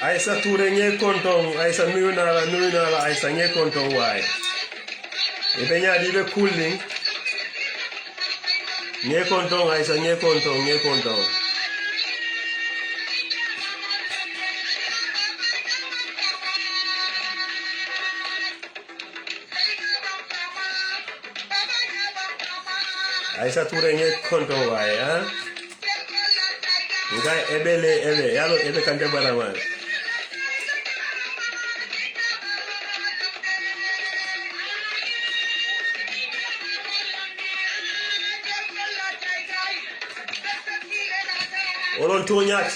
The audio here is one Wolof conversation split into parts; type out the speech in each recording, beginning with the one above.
Aïssa Touré ñe konton Aïssa nuyu naa la Aïssa ñe konton waay e be ñaadi be kulling ñe konton Aïssa ñe konton Aïssa Touré ñe konton waay ha nga ebele ebe yalo ebe kante barama Olon toñat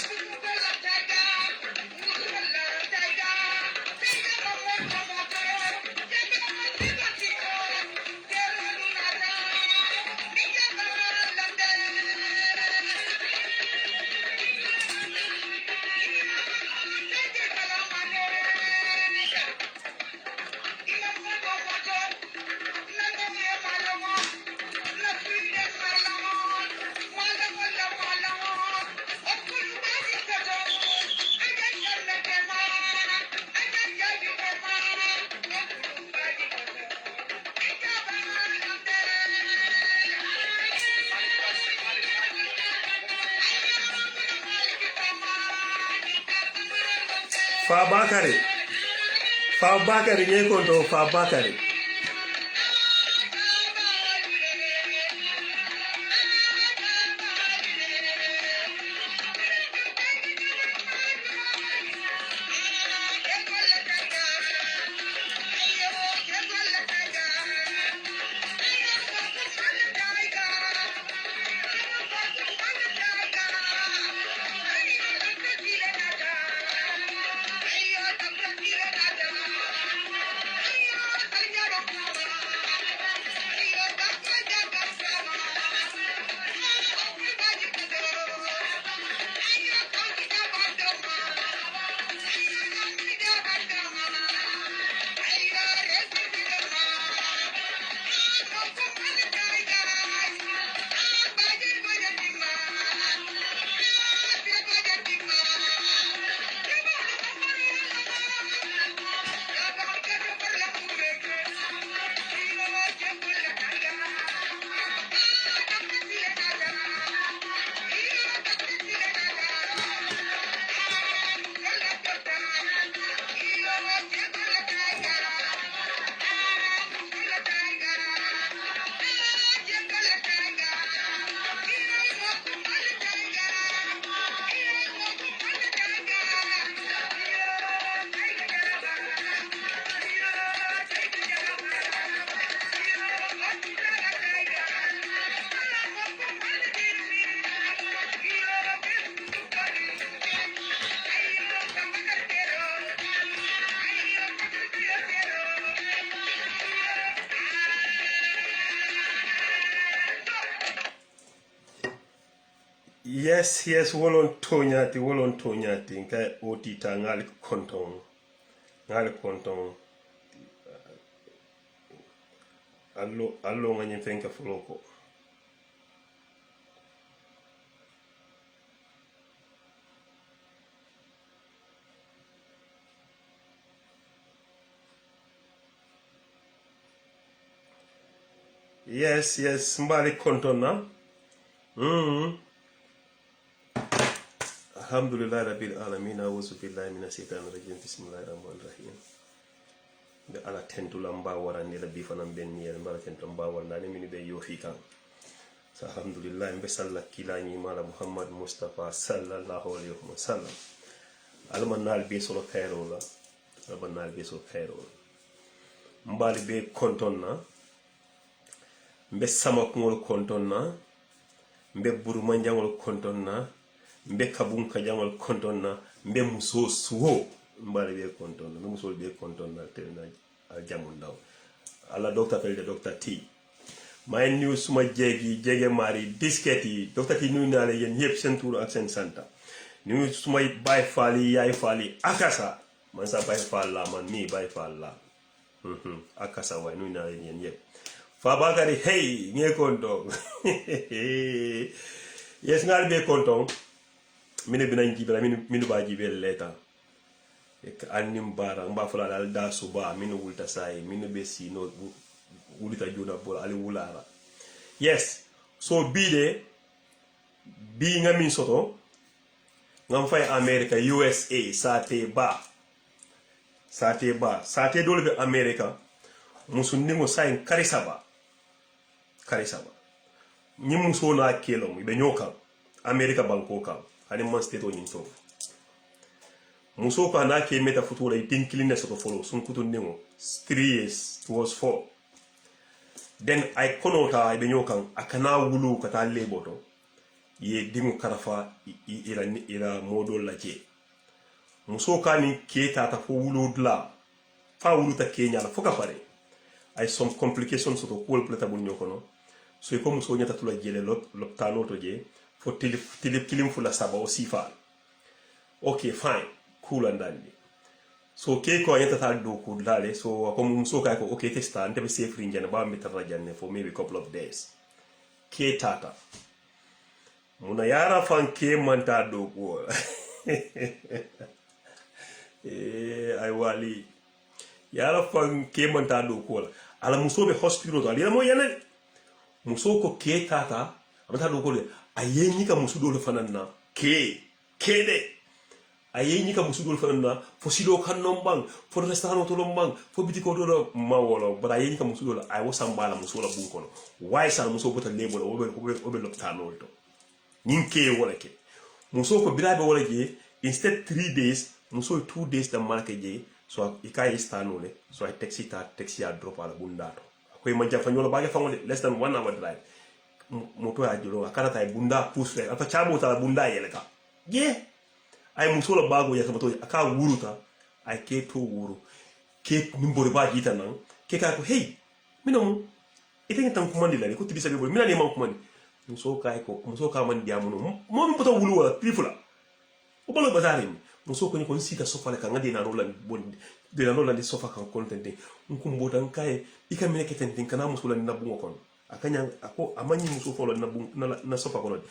Fa Bakari ñe konton Fa Bakari yes wolon toñati nka otita ngali konton allo ngani fenka floko yes mbali konton na alhamdulillah rabbil alamin a'udzu billahi minash shaitanir rajim bismillahir rahmanir rahim be ala tentula mba warani la bi fanam ben ni mbala tentum mba wala ni min be yo fi kan sa alhamdulillah be sallakila ni mala muhammad mustafa sallallahu alaihi wasallam almanal be solo khairola mbali be kontonna mbe samak ngol kontonna mbe buruma njangol kontonna mbe kabunka jangol kontonna mbe muso suwo mbali be kontonna mbe muso be kontonna telna aljamun daw ala docteur felde docteur T may new suma jege mari disketi docteur T nuyu na la yeen yeb sen tour ak sen santa nuyu suma bay fali yaay fali akasa man sa bay fal la man mi bay fal la akasa way nuyu na la yeen yeb Fa Bakari hey nge konton yes ngal be konton mine bina jibela minu ba jibel leta annim bara mba fula dal da suba min wulta sai min be si no wulita juna bol ali wulara yes so bide bi nga min soto ngam fay America USA sate dole be America musunningo sayin karisaba ñi muso na kelom be nyoka America banko kam ani man state o ñin to muso ko na ke meta futura tinkiline soto folo sun kutunningo 3 years towards 4 then ay konota be nyokan akana wulu kata leboto ye dimu karafa ila modol laje muso kani keta ta fo wuludla fa wuluta kenya la foka pare ay some complications soto ko plata bun nyokono so ko muso nyata tula jele loptano to je fo tilip kilim fula saba o sifa okay fine cool and dandy so ke ko nyata ta do ko dale so ko muso kay ko okay testa ante be safe rinjana ba mi tara janne for maybe a couple of days ke tata muna yara fan ke manta do ko ay wali yara fan ke manta do ko ala muso be hospital to ali mo yana muso ko ke tata amata do ko ayenyi ka muso do fanana kede ayenyi ka muso do fanana fo sido kan nombang fo restaurant to lombang fo bitiko do mawolo bara ayenyi ka muso do ay wasambala muso la bun kono why sa muso bota lebolo obe loptano to ninke wala ke muso ko birabe wala je instead 3 days muso 2 days da marke je so ikai stanole so I taxi a drop ala bundato ko ma jafa nyola baage fangole less than 1 hour drive moto ya jolo akara tay bunda push re ata chabo ta bunda yele ka ay muso la bago ya sabato aka wuruta ay ke to wuru ke nimbore ba jita nan ke ka ko hey minom ite tan ko mandi la ko tibisa be mina ne man ko mandi muso ka man diamuno mo mi boto wulu wala trifula o balo bazari muso ko ni ko sita sofa la kan ngade na rolan bon de na rolan di sofa kan kontente nkum botan kai ikamine ketenten kana muso la na bungo kon akanya ako amanyi muso folo na sofa kono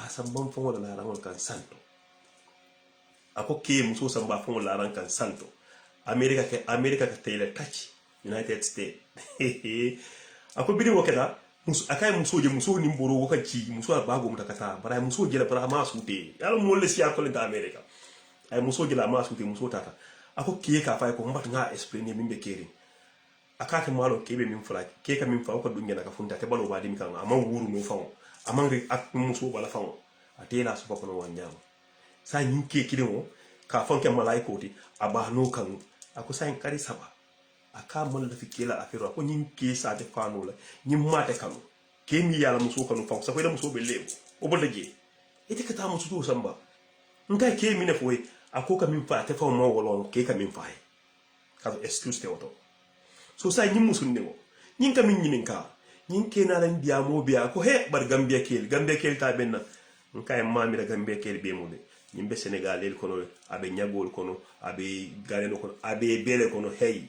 sambam fongo la rangol kan santo ako ke muso samba fongo la ran kan santo America ka tele touch United States ako bidi wokeda muso akay muso je muso ni mboro wakati muso bago mutakata bara muso je la bara ma sute yalla mo le siya ko le America ay muso je la ma sute muso tata ako ke ka fay ko mbat nga explainer mimbe keri akate malo kebe min fula ke ka min fa ko dungena ka funta te balo badi mi kan ama wuru mo fa ama ri ak muso bala fa atela so ko no wanyama sa nyin ke kidimo ka fonke malaiko ti aba no kan ako sa en kari saba aka mon la fikela afiro ko nyin ke sa te fanu la nyin mate kanu ke mi yala muso kanu fa sa ko da muso be lebo o bo daje ite ka ta muso to samba ngai ke mi ne foi ako ka min fa te fa mo wolon ke ka min fa ka excuse te oto so sa nyin muso ne wo nyin ka min nyin ka nyin ke na lan biya mo biya ko he bar gambia kel ta benna nkai mami da gambia kel be mo de nyimbe Senegal el kono abe nyagol kono abe galeno kono abe bele kono hey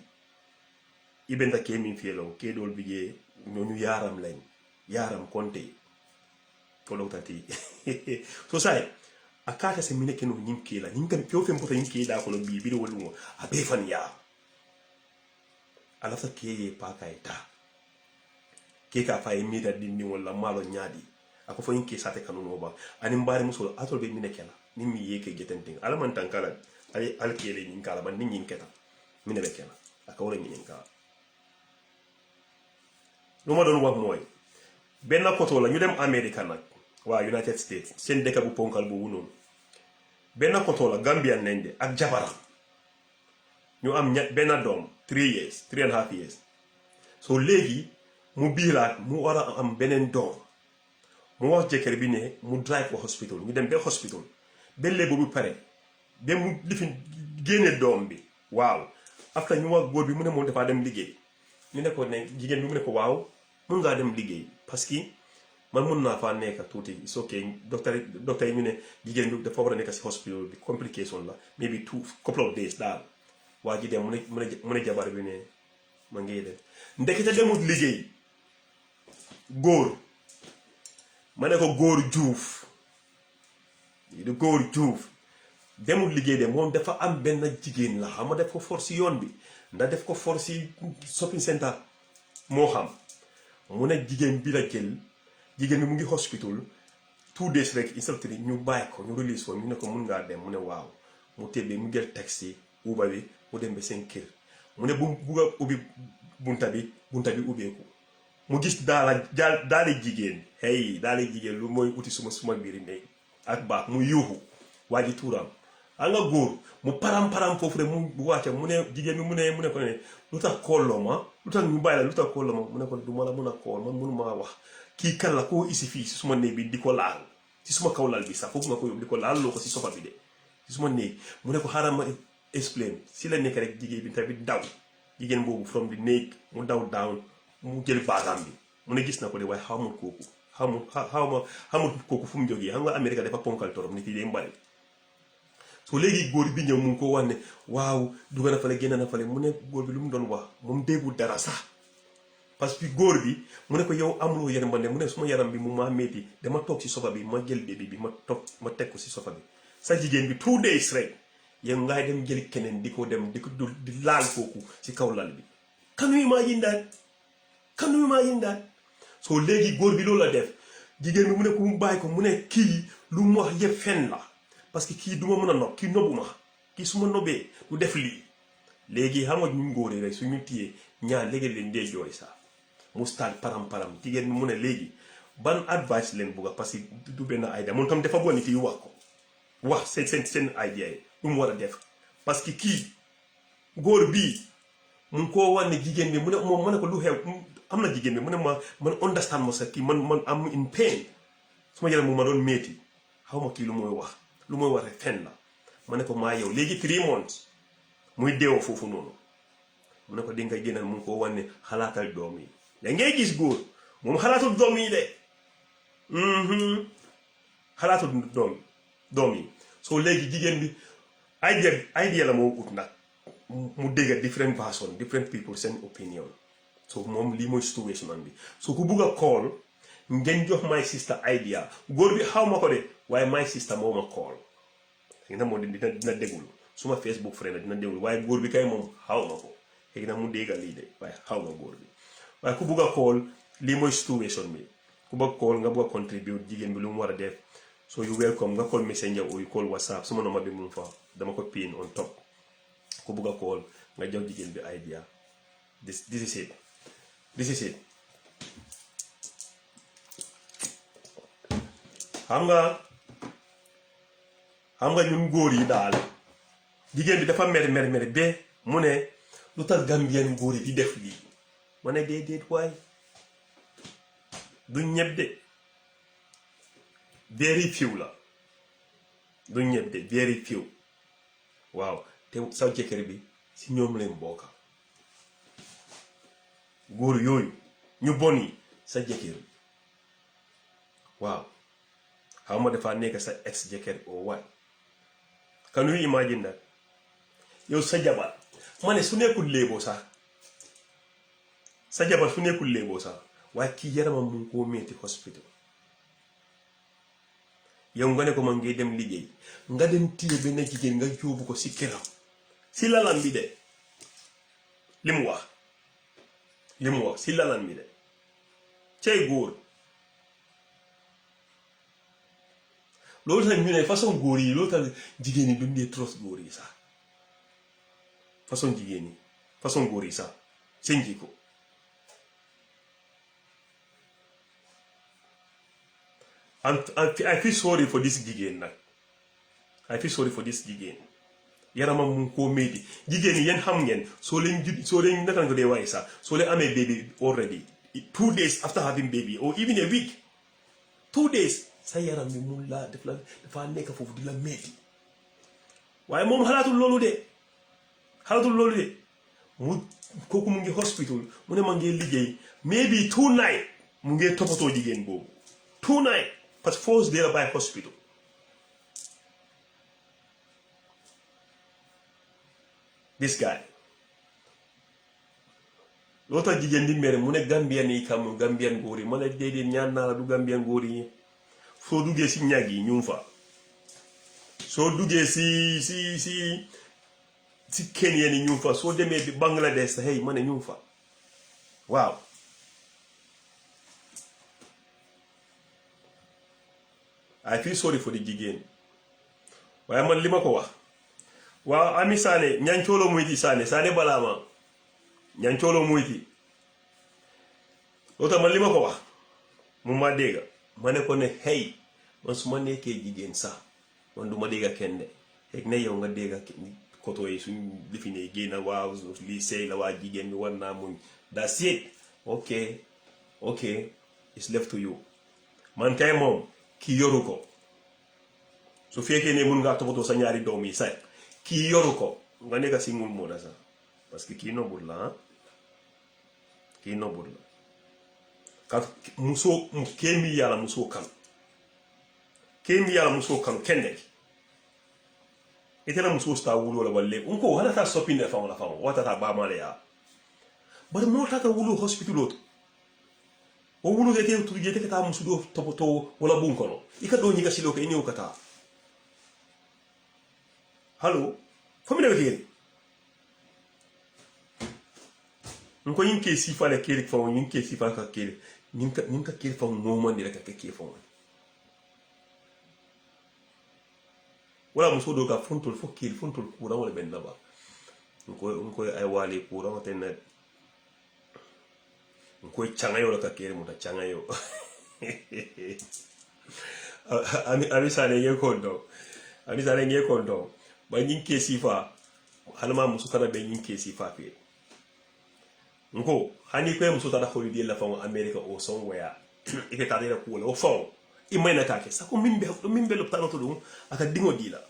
ibenta ke min fielo ke dol bije ñonu yaram konte ko do tati so sai akata se mine kenu nyimke la nyimka pio fem pota nyimke da kono bi do wolu abe fan ya ala fa ke pa kaita ke ka fa mi da dinni wala malo nyaadi ako fo nyimke sate kanu no ba ani mbari muso atol be mine kala ni mi yeke getenting ala man tankala ay alkele ni kala man ni nyin keta mine be kala aka wala nyin kala luma don wax moy benn koto la ñu dem America nak wa United States sen deka bu ponkal bu non benn koto la Gambian nende ak jabaram ñu am benn dom 3.5 years so legi mu bilat mu wara am benen dom mu wax jeker bi ne mu drive ko hospital ñu dem be hospital belle bobu pare dem mu lifin gene dom bi waaw after ñu wax goor bi mu ne mo dafa dem liggéey ñu ne ko ne jigen bi mu ne ko waaw mun nga dem liggéey parce que man mun naa fa nekk tuuti it's okay docteur ñu ne jigen bi dafa war a nekk si hospital bi complication la maybe couple of days daal waa ji dem mu ne jabar bi ne ma ngi dem ndekete demut liggéey góor ma ne ko góor juuf demul liggéey de moom dafa am benn jigéen la xam nga def ko force si yoon bi ndax def ko force si shopping center moo xam mu ne jigéen bi la jël jigéen bi mu ngi hospital 2 days rek instructeur ñu bàyyi ko ñu release ko ñu ne ko mun ngaa dem mu ne waaw mu tëbbee mu jël taxi uba bi mu dem ba seen kër mu ne bu bugg a ubbi bunta bi ubbeeku mu gis daali jigéen daali jigéen lu mooy uti suma biiri néeg ak baax mu yuuxu waa ji tuuraam a nga góor mu param foofu rek mu wàcce mu ne jigéen bi mu ne ko ne lu tax kooloo ma lu tax ñu bàyyi la lu tax kooloo ma mu ne ko du ma la mën a kool man mënu maa wax kii kan la koo isi fii si suma néeg bi di ko laal si suma kaw lal bi sax foofu nga ko yóbbu di ko laal loo ko si sofa bi de si suma néeg mu ne ko xaaral ma explain si la nekk rek jigéen bi tamit daw jigéen boobu from di néeg mu daw down mu jël baagaam bi mu ne gis na ko de waaye xamul kooku xamul kooku fu mu jógee xam nga Amérique dafa ponkal torop nit yi day mbari so léegi góor bi ñëw mu ngi ko wax ne waaw dugg na fale génn na fale mu ne góor bi lu mu doon wax moom déggul dara sax parce que góor bi mu ne ko yow amuloo yaram ba ne mu ne suma yaram bi mu maa métti dama toog si sofa bi ma jël bébé bi ma teg ko si sofa bi sa jigéen bi 2 days rek yow ngay dem jël keneen di ko di laal kooku si kaw lal bi can you imagine that so léegi góor bi loolu la def jigéen bi mu ne ko mu bàyyi ko mu ne kii lu mu wax yëpp fen la parce que kii du ma mën a nopp kii nobbu ma kii su ma nobbee du def lii léegi xam nga ñu ngóor yi rek suñu téyee ñaar léegi leen dee jooy sax mu start param jigéen bi mu ne léegi ban advice leen bugga parce que du benn idea moom tam dafa bon nit yi wax seen idea yi lu mu war a def parce que kii góor bii mu ngi koo wan ne jigéen bi mu ne moom ma ne ko lu xew am na jigéen bi mu ne man understand ma sax kii man am in pain suma yaram mu ma doon métti xaw ma kii lu mooy wax rek fen la ma ne ko maa yow léegi 3 months muy deewoo foofu noonu mu ne ko di nga génnal mu ngi ko wan ne xalaatal doom yi da ngay gis góor moom xalaatul doom yi de xalaatul doom yi soo léegi jigéen bi idea la moo ut nag mu dégg different version different people seen opinion so moom lii mooy situation bi so ku bugg a call ngeen jox my sister idea góor bi xaw ma ko de waaye my sister moo ma call xëy na moom dina déglu suma Facebook friend la dina déglu waaye góor bi kay moom xaw ma ko xëy na mu dégga lii de waaye xaw ma góor bi waaye ku bugg a call lii mooy situation bi ku bugg a call nga bugg a contribute jigéen bi lu mu war a def so you welcome nga call messenger or you call WhatsApp suma number bi mu fa dama ko pin on top ku bugg a call nga jox jigéen bi idea this is it xam nga ñun góor yi daal jigéen bi dafa mer ba mu ne lu tax Gambien góor yi di def lii ma ne déedéet waay du ñëpp de very few la du ñëpp de very few waaw te sa jëkkër bi si ñoom leen bokka góor yooyu ñu bon yi sa jëkkër waaw xaw ma dafa nekk sa ex jëkkër oo waay can you imagine that yow sa jabar ma ne su nekkul léeboo sax sa jabar su nekkul léeboo sax waaye kii yaramam mu ngi koo metti hospital yow nga ne ko man ngay dem liggéey nga dem téye benn jigéen nga yóbbu ko si këram si lalam bi de li mu wax si lalam bi de cey góor loolu tax ñu ne façon góor yi loolu tax jigéen yi dundee trop góor yi sax façon jigéen yi façon góor yi sax seen jikko I feel sorry for this jigéen nag I feel sorry for this jigéen yaramam mu ngi koo métti jigéen yi yéen xam ngeen soo leen naka ko dee waaye sax soo leen amee baby already 2 days after having baby or even a week 2 days sa yaram bi mun laa dafa nekk foofu di la métti waaye moom xalaatul loolu de kooku mu ngi hospital mu ne ma ngi liggéey maybe 2 night mu ngi toppatoo jigéen boobu 2 night parce que force day la bàyyi hospital this guy loo tax jigéen di mere mu ne Gambien yi kam Gambien góor yi ma ne déedéet ñaan naa la du Gambien góor yi soo duggee si ñag yi ñu fa soo duggee si Kenya ni ñu fa soo demee bi Bangladesh hey ma ne ñu fa waaw I feel sorry for the jigéen waaye man li ma ko wax waaw Ami Sané ñancooloo muyti Sané balaa ma ñancooloo muyti loolu tax man li ma ko wax mu ma dégga ma ne ko ne hey man su ma nekkee jigéen sax man du ma dégga kenn de xëy na yow nga dégga koto yi suñ lifi ne génn waaw lii sëy la waa jigéen bi war naa muñ that's it ok it's left to you man kay moom kii yoru ko su fekkee ne mun ngaa toppatoo sa ñaari doom yi sax kii yoru ko nga nekk single mother sax parce que kii nobul la kii nobul la kat musoo kéemi yàlla musoo kanu kenne itela musoo sta wulo la walle unko hala ta sopinde fa wala fa wata ta ba male ya bare mo ta wulo hospital o wulo ke tu jete ka musu do topoto wala bun kono ika do nyiga silo ke ni ukata hallo famine be kiri nko yinke sifa le kiri fa yinke sifa ka kiri ninka kiri fa mo man dire ka kiri fa wala muso do ka fontol fo kiri fontol kura wala ben laba nko ay wali kura wata na nko changayo la ka kiri muta changayo ami sale ye kondo ba yinke sifa halma muso kana be yinke sifa pe nko hani ko muso tada holiday la fa America o somewhere ike tada la kula o fa imena kake sako mimbe loptano to dum aka dingo dila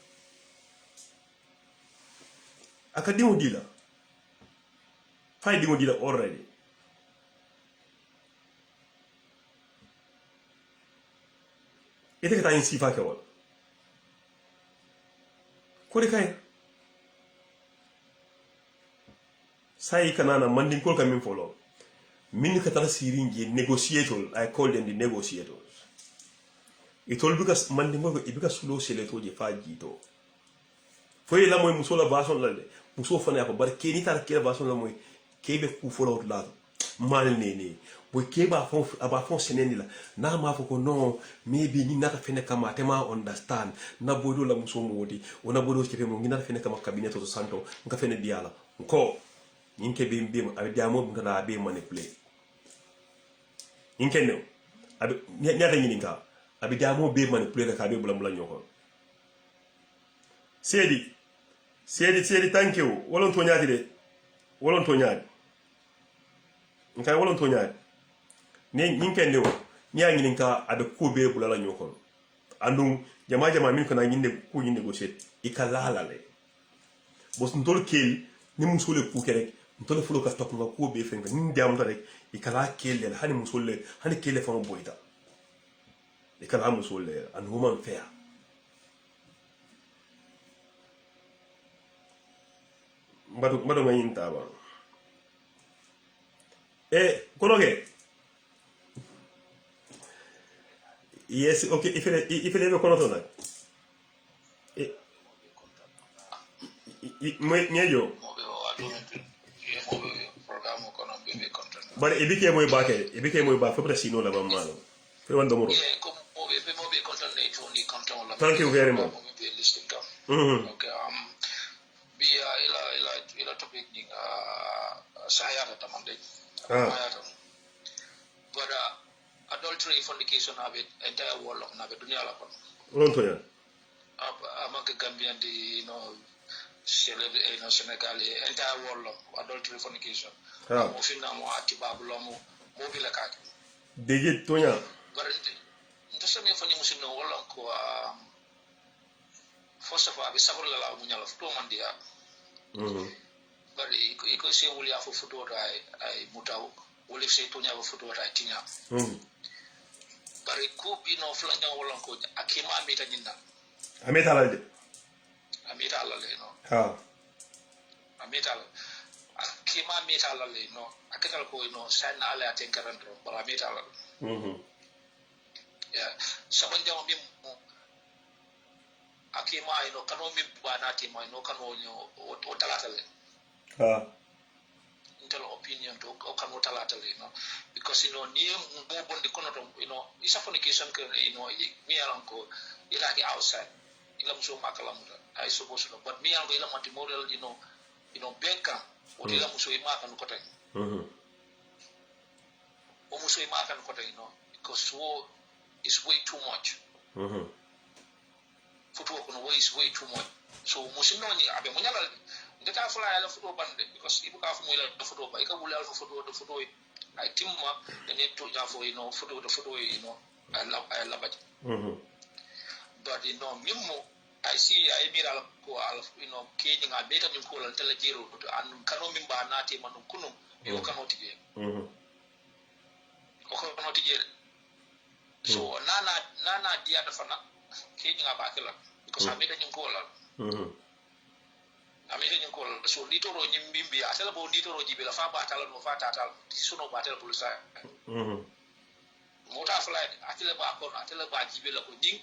fay dingo dila already ite kata yin sifa ke wala ko de kay sai kanana mandin kol kamin folo min ka tara sirinje negotiator I call them the negotiators itol because mandin ko ibika sulo seleto je faji to foy la moy musola vason la de muso fana ko bar ke ni tar ke vason la moy kebe ku folo la mal nene boy keba fon aba fon seneni la na ma fo ko non maybe ni nata fene kama tema understand na bodo la muso modi ona bodo ke fe mo ngina fene kama cabinet to santo nga fene diala ko yinke be abi diamo ngara be manipulate yinke no abi nyata nyininka abi diamo be manipulate ka be bulam nyoko sedi thank you wolon to nyaati de wolon to nyaati nkai wolon to nyaati ne yinke no nya nyininka abi ko be bulala nyoko andum jama min ko na nyinde ko nyinde go set ikala le bos ndol kel ni musole ku kerek ntole fulo ka top nga ko be fenga ni ndiam ta rek ikala kelle hani musole hani kelle fa boyta ikala musole an human fair mbado ngayin taba konoge yes okay if ele kono to nak nyejo bare ebike moy ba fopra sino la bam malo fe wando moro thank you very much okay ila topic ni saya ta tamande but adultery fornication have it entire world of na be dunia la kon ronto ya amaka Gambian di Senegal entire world of adultery fornication mo finna mo atibabu lo mo bi la kake deje tonya but ndo so me fani musino wala ko first of all be sabur la mu nyala to man dia but iko se wuli afu futo ay mutaw wuli se tonya afu futo ay tinya bari ko bi no flanja wala ko akima amita nyinna amita la de amita la le no amita akima amita la le no akatal ko no sana ala atenkaran ro bala amita la ya sabon jamu bi akima kano mi bana ti ma kano o talata le intel opinion to o kano talata le because ni mo bondi kono to isa fornication ke mi alanko ila ki outside ila muso makala muta I suppose but mi alanko ila mati model beka o ila muso imaka no kota o muso imaka no kota because war is way too much football kono way is way too much so musino ni abe munyala ndeta fly ala football bande because ibu ka fu mo ila football ba ika bulal football I timma the need to have football I love it but mimo I see I mira ko kenying a beta min ko lan tele jiro an kano min ba nati manu kunu yo kano tije o kano tije so nana dia da fana kenying a ba kala because I made a ko lan amede nyin ko so litoro nyim bimbi atela bo litoro jibela fa ba tala no fa tatal suno ba tala bulsa mota fly atela ba ko atela ba jibela ko ding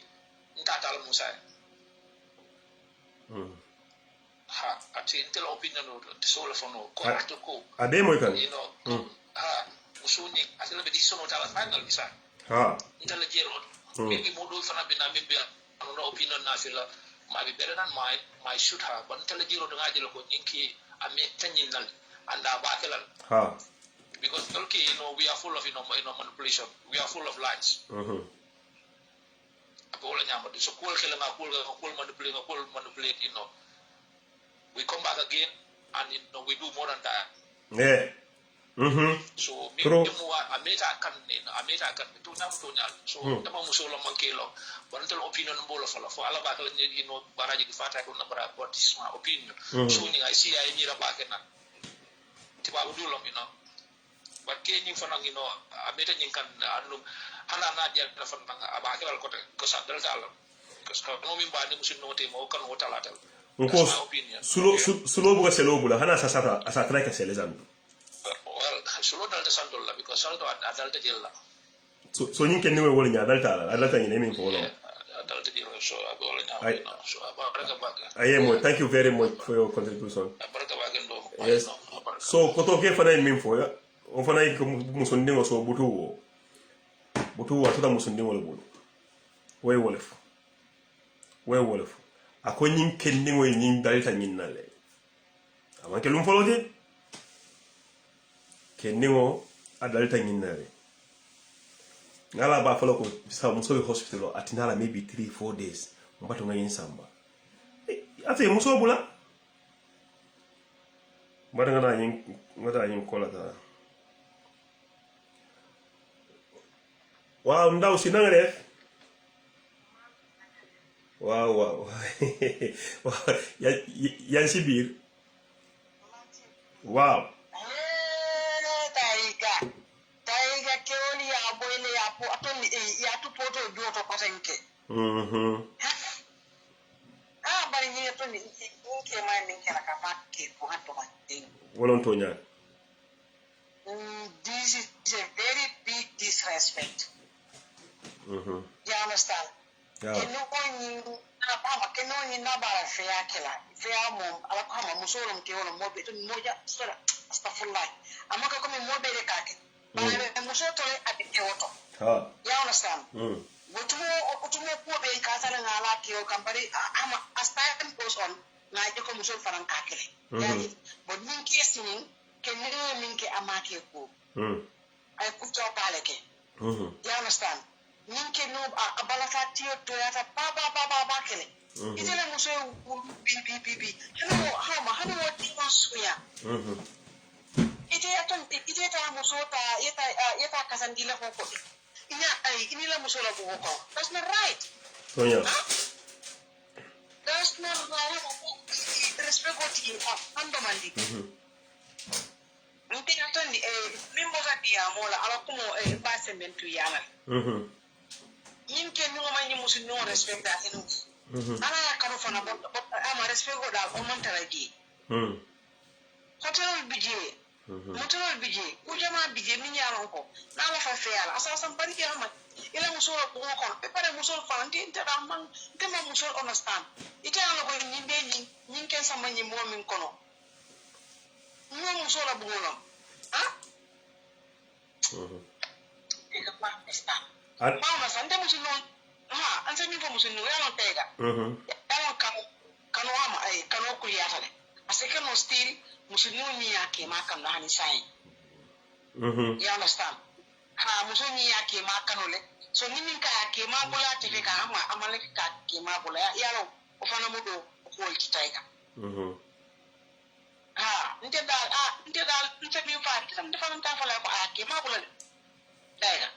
ntatal musa ha ati intel opinion no so la fono ko ato ko ade moy kan ha musuni atela be disono tala final bisa intel jero mi modo fana be na mi be no opinion na fila might be better than mine, my should have, but until the Giro Dangajilo Ninki, I made 10 years and Bakelan. Because okay, we are full of manipulation, we are full of lies. So cool manipulate, we come back again and we do more than that. Yeah. So me ameta kan to nam to nyal so tama musolo mankelo bantal opinion mbolo fala fo ala bakal ni baraji di fata ko na bara baptisma opinion so ni I see I mira bakena tiba udulo but ke ni fana ameta nyin kan anu hala na dia da fana abakal ko ko sadal dal because ko no min bani musin no te mo kan wota latal ko sulo buga selo bula hana sasata asatra ka selezan solo dal de sandolla because saldo adalta jella so nyin ken ni wol nya adalta ni min fo no adalta jella so abola nya so baraka baga ayemo thank you very much for your contribution baraka baga ndo yes so ko to ke fana min fo ya o fana ko musundi ngo so butu atuta musundi ngo bulu way wolf ako nyin ken ni ngoy nyin dalta nyin nale amanke lum foloje kenningo adalta nyinnare ngala ba falo ko bisa muso be hospital atinala maybe 3-4 days mbato ngayin samba ate muso bula mbata ngata yin kola ta wow ndaw si nanga def wow yan si biir wow bari ni to ni ke ma ni ke la ka pakke ko hatto ma wolon to nya this is a very big disrespect you understand no ni na pa ke no ni na bara fe akela fe amo ala ko ma musoro mke wala mo be to moja sura astaghfirullah amaka ko mi mo be de kake bara musoro to ate ke woto you understand Utumo ko be kasala ngala ki o kambari ama as time goes on na ko muso faran kakele yani bo nin ki sinin ke min ke amake ko ay ku to paleke you understand nin ke no abala ka tiyo to yata ba kele itele muso bi hano wati ko suya ite ta muso ta yeta kasandila ko inilah musola ko. That's not right. Oh yeah. That's not right. Respect what you have. Andamandi. Mti atoni mimbo dia mola ala kumo basementu yana. Yinke no manyi musu no respect that enu. Ana ya karo fana but ama respect go da o mantaraji. Hotel bije mutoro bije ku jama bije min yaron ko na la fa feala asasan bari ke amma ila musoro ko ko be pare musoro fa ndi ta man te ma musoro understand ite ala ko ni be ni ken sama ni mo min kono mo musoro bu ngono ha eka pa esta mama sante musino ha anse mi fo musino ya no tega ya kanu ama ay kanu ku yata le aseke no still musino ni yake ma kan na hani sai you understand ha musoni yake ma kanu le so ni min ka yake ma bula te ka ama amale ka ke ma bula ya lo o fana mo do ko kitaiga ha nte dal nte mi fa tam dafa ta fa la ko yake ma bula taiga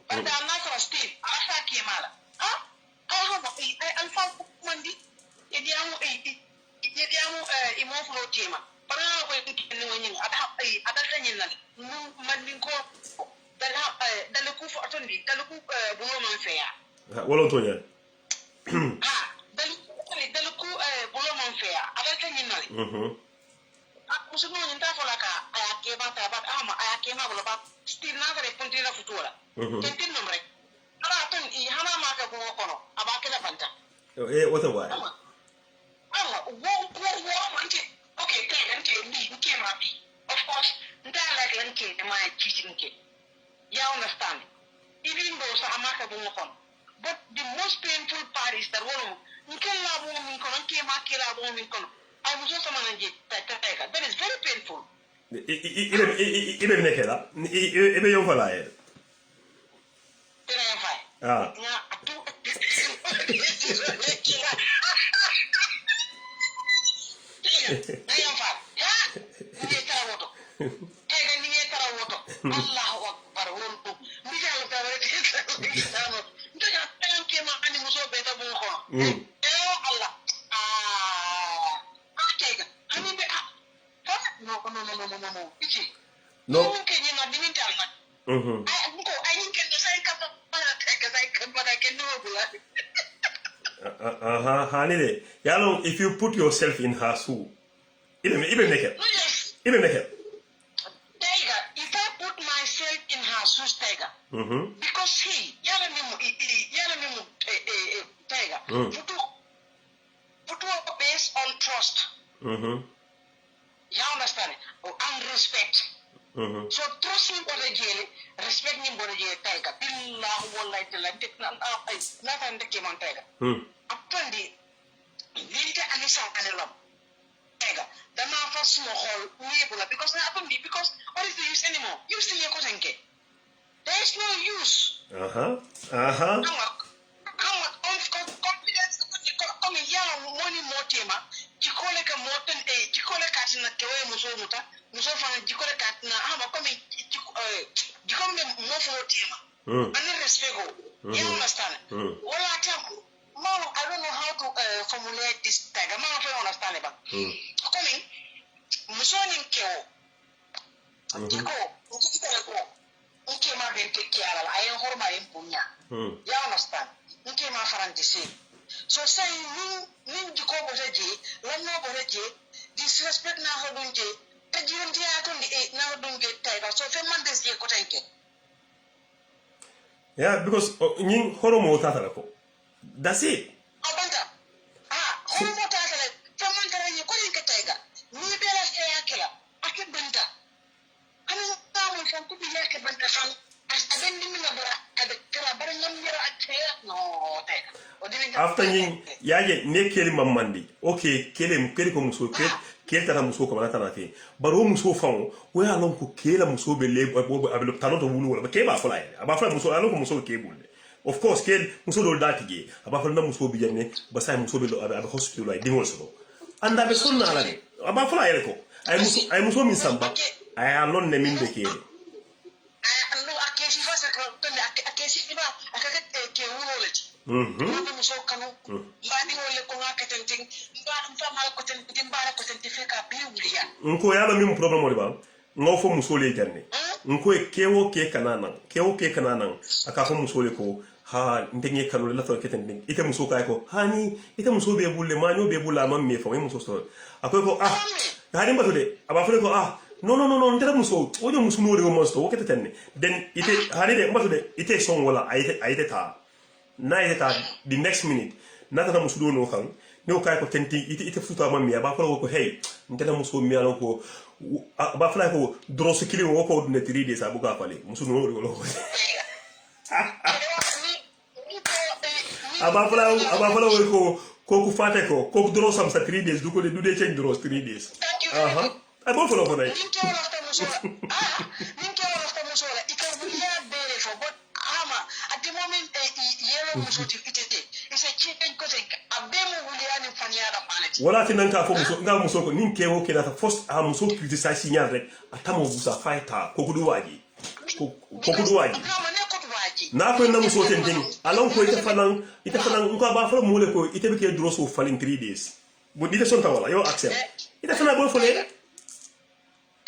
but da na so still asa ke mala ha ai ha ba ai alfa mandi yediamu imo flo tema para ko ni woni ada tanyin nan man min ko dala ku fa atondi dala ku bulo man feya wala to ya ha dala ku bulo man feya ada tanyin nan musuno ni ta fola ka ayake ba ta ba ama ayake ma bulo ba still na ga reponti la futura tentin nombre ara ton I hana ma ka ko kono abake la banta wata wa okay, of course, you understand? Even though but the most painful part is that that is very painful. Allahu Akbar wonto bijal tawre ma ani muso beta bu ko Allah tega hani be no ichi no ke ni ma dimin tal ma ko ay ni ke sai ka para tega sai ka para ke no bula hanile yalo if you put yourself in her shoe even make it because he yala mimu tega put based on trust you understand and respect so trust ni bodo jele respect ni bodo jele tega billahu wallahi tala na tan de ke man tega apandi linte anisa kanelom tega dama fa sumo xol ñebula because na apandi because what is the use anymore you see ye ko tanke there is no use. Confidence. Come here, money more tema. Chikole ka moten chikole katina kewe muta. Muso fana chikole katina. Come chikole more for tema. Ani respect. You understand? Well, I don't know how to formulate this tag. I don't understand it. Coming, muso ni keo. Chiko, ma bente kiala ayen horma en punya you understand ma farantisi so say nin jiko boteje lanno boteje disrespect na hodunje tajirndi atondi na hodunje tayba so fe man des je ko tanke yeah because nin horomo tata ko that's it abanta horomo tata le fe man tara ni ko ni ke tayga ni bela fe yakela akibanta ana tamu fan ko bi yake banta fan after yin yaje ne keli mamandi okay keli ko muso keli tata muso ko manata na fe baro muso fawo we alon ko kela muso be le abelo tanoto wulu wala ke ba fala aba fala muso alon ko muso ke bulle of course kel muso do datigi aba fala na muso bi janne ba say muso be do aba hospital ay dingol so anda be sonna ala de aba fala yele ko ay muso min samba ay alon ne min be keli nko yalo mi problem odi ba ngo fo musole janne nko kewo ke kanana aka fo musole ko ha ndenye kanu la to keten ding ite muso kay ko hani ite muso be bulle ma nyo be bulla mam me fo muso so akoy ko hani mbato de aba fo ko no ndera muso ojo muso no rego monsto okete tenne then ite hanide mbatude ite song wala ayite ta na ite ta the next minute nata na muso do no kan ne o kay ko tenti ite futa mammi ba fala ko hey ndera muso mi alon ko ba fala ko droso kili wo ko ne 3 days abuga fale muso no rego lo ko aba fala ko ku fate ko dro sam sa 3 days du change dro 3 days ay bo folo bonay ninke wala sta musola ika bulia bere fo but ama at the moment yelo musoti itete isa chicken ko tek abemu bulia ni fanyara manage wala tinan ka fo muso ko ninke wo ke na first a muso puti sa signal rek atamo busa fighter ko kudu waji na ko na muso ten ding alon ko ite fanan ko ba fala mole ko ite be ke dro so falling 3 days bu dite son ta wala yo accept ite fana bo fole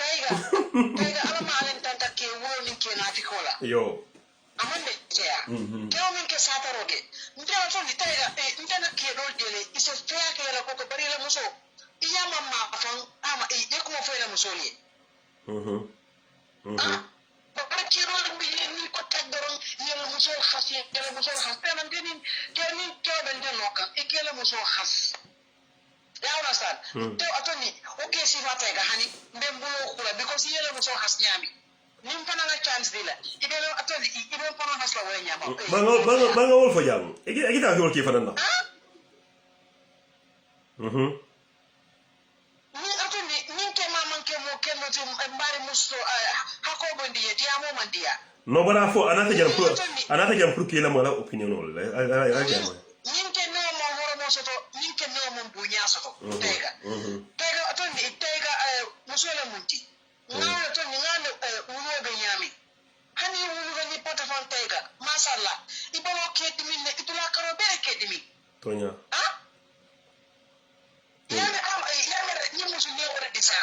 taiga alama alen tanta ke woni ke na tikola yo amande tia keo min ke sataroke ndela to ni taiga ndana ke dol dele iso fea ke la ko bari la muso iya mamma fan ama e ko mo fela muso li bakara ke dol mi ni ko tagdoron yela muso khasi yela muso khasana ndeni ke ni ke ben de loka e ke la muso khas ya understand to atoni okay si fatega hani mbembulo kula because yele muso has nyami nim fana na chance dila idelo atoni idelo fana has la wanya ba banga wol fo jam igi ta wol ki fana na ni atoni nin ke mamman ke mo ke no tim mbari musto hako bondi yeti amo mandia no bara fo anata jam pour ki la mala opinion wala ay jam ninke no mo horo soto ninke no mo bunya soto tega atoni tega musole munti ngalo to ngalo uwo be nyami hani uwo ni pota fan tega mashallah ibolo ke dimi ne itula karo be ke dimi tonya yame ni musu ne wala disa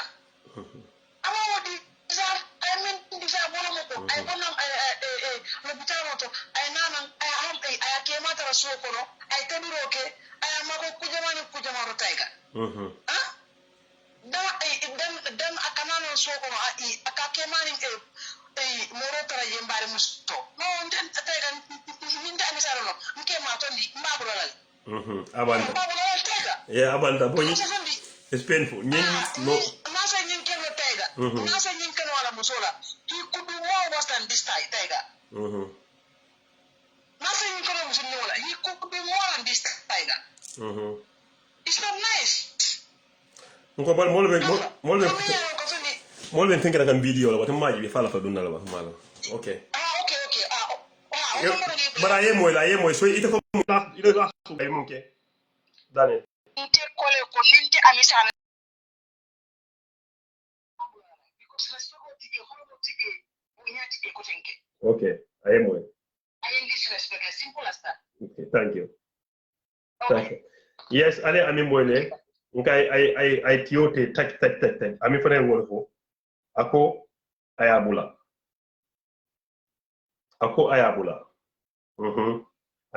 ama wodi disa ay min disa bolo mo ko ay bonam le bitaro to ay nanan ay am ay ke mata rasul ko no ay tabiro ke ay mako kujamano taiga dan akanano so ko akake mani moro tara yembare musto no den taiga ninde amisaro no nke ma to ndi mbabro lal abanda boy it's painful no nasa nyin ke no taiga nasa nyin ke no wala musola he could do more worse than this taiga nasa nyin ke no musola wala he could do more than this taiga it's not nice ko bal molbe thinking kan video la wata maji be fala fa dunna la ba mala okay bara ye moy so ite ko ite la su bay mon ke dane inte kole ko ninte amisana because respect tige holo tige bunyati ke ko tenke okay aye moy ayen disrespect as simple as that okay thank you yes ale ami moy le ngai ay tiote tak ami fane wol fo ako ayabula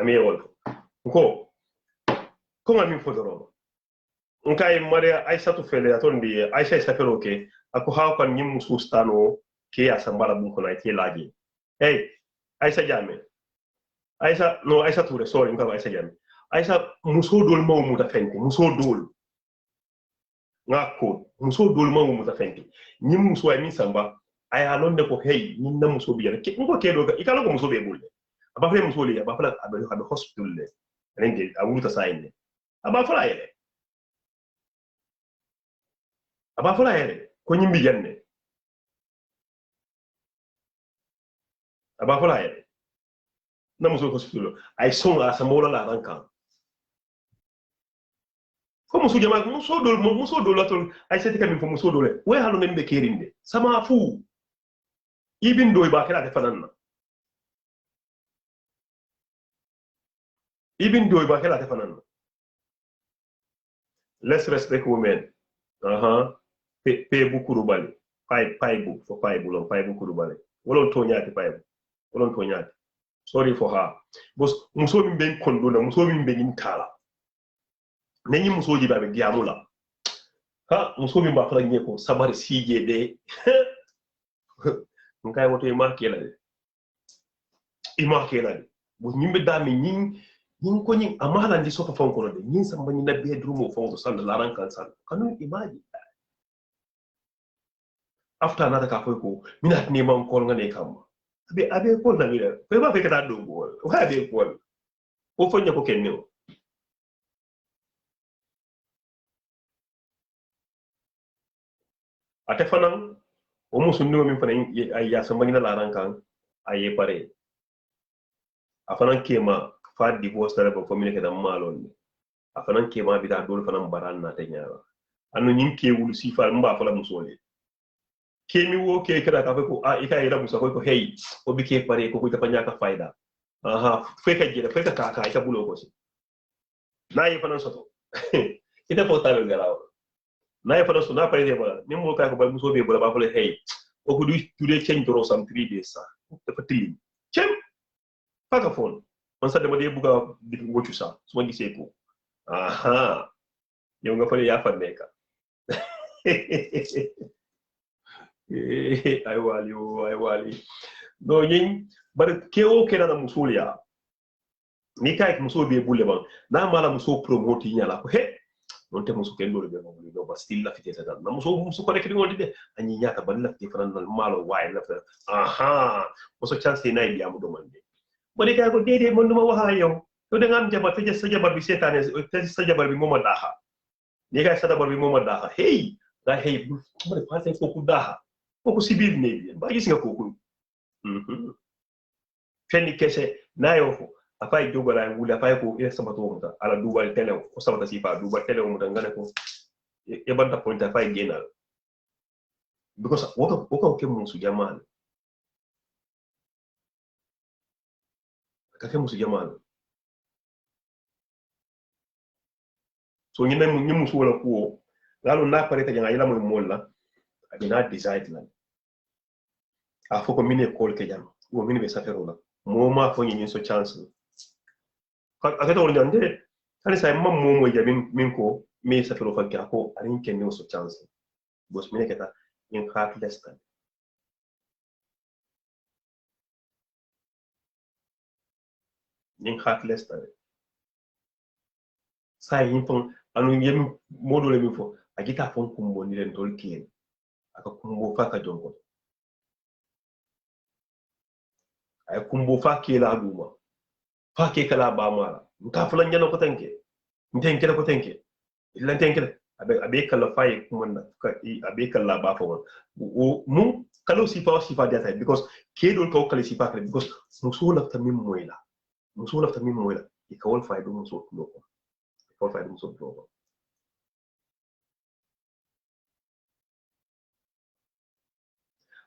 ami wol ko ngami fodoro ngai maria aisha fele atondi aisha safero ke ako ha kan nyim sustano ke asambara bu ko na ke laji hey aisha jame aisha ture sorry ngaba aisha jame aisha musodol mawmu ta fenti musodol ngako musodol mawmu ta fenti nyim muso ay min samba ay alonde ko hey min na muso biya ke ngo ke do ikalo ko muso be bulle aba fe muso le aba fala abe hospital le renge awuta sayne aba fala yele ko nyimbi janne aba fala yele na muso hospital ay songa sa mola la rankan ko muso jama muso dol latol ay sete kam fo muso dole we halu membe kerinde sama fu ibin doy ba kala defananna let's respect women pe bukuru bali pay bukuru bali wolon to nyaati sorry for her bos muso min ben kondo na muso min ben kala nenyi muso ji babe diamula ha muso min ba fala ko sabar sije de ngai woto e makela de de bo nyimbe dami nyin ko nyin amala ndi sofa fon ko de nyin samba ni na bedroom o fon to sanda laran kan san kanu imaji after another ka ko minat ne man ko ngane kam abe ko na mira ko ba fe kata do bo wa be ko o fonya ko kenne o ate fanan o musu ni min fana ay ya samba ni laran kan aye pare afanan kema fa divorce tare ba famille ke da malon afanan kema bi da dol fanan baran na te nyaara anu nyin ke wulu sifa mba fala musole kemi wo ke kada ka ko a ika ira musa ko hey o bi ke pare ko ta fanya ka faida aha fe ka jira fe ka ita bulo ko si na yi fanan soto ita ko ta be garawo na yi fanan so na pare de ba ni mo ka ko ba muso be ba fala hey o ko du de change ro sam 3 days sa ta fatili chem paka phone on sa de mo de buga di ngochu sa so ngi se ko aha yow nga fale ya fa neka ay wali no nyin bar kewo kena na musulia ni kay muso be bulle ban na mala muso promote nyala ko he non te muso ken do be mo no ba still la fitete dal na muso ko rekri ngondi de anyi nyata ban la fiti fanan malo way la aha muso chance na ibi amu do mande bari kay ko dede mon duma waha yow to de ngam jabar te sa jabar bi setane te sa jabar bi moma daha ni kay sa jabar bi moma daha hey da hey bu bari passe ko ku daha ko sibir ne ba gis nga ko ko fenni kese nayo fo afay jogala wula afay ko e sabato muta ala dubal tele ko sabata sifa dubal tele muta ngane ko e banta point afay genal because woko ke musu jamal ka ke musu jamal so nyina musu wala ko lalo na pare ta janga ila mo molla abina decide lan a foko mine kol ke jam wo mine be safero la mo ma fo nyin so chance akata wol jande tani say mam mo jamin min ko me safero fa ko arin ken no so chance bos mine keta in heartless tan say yin fon anu yem modole min fo agita fon kumbo ni len tol kien aka kumbo fa ka jonko ay kumbo fa ke la duma fa ke kala ba mala nta fulan jano ko tanke ntenke ko tanke illa tenke abe kala fay kumanda abe kala ba fo mu kalo sifa data because kedol ko kala sifa kala because muso la tamim moyla e kawol fay do muso lo ko kawol fay do muso lo ko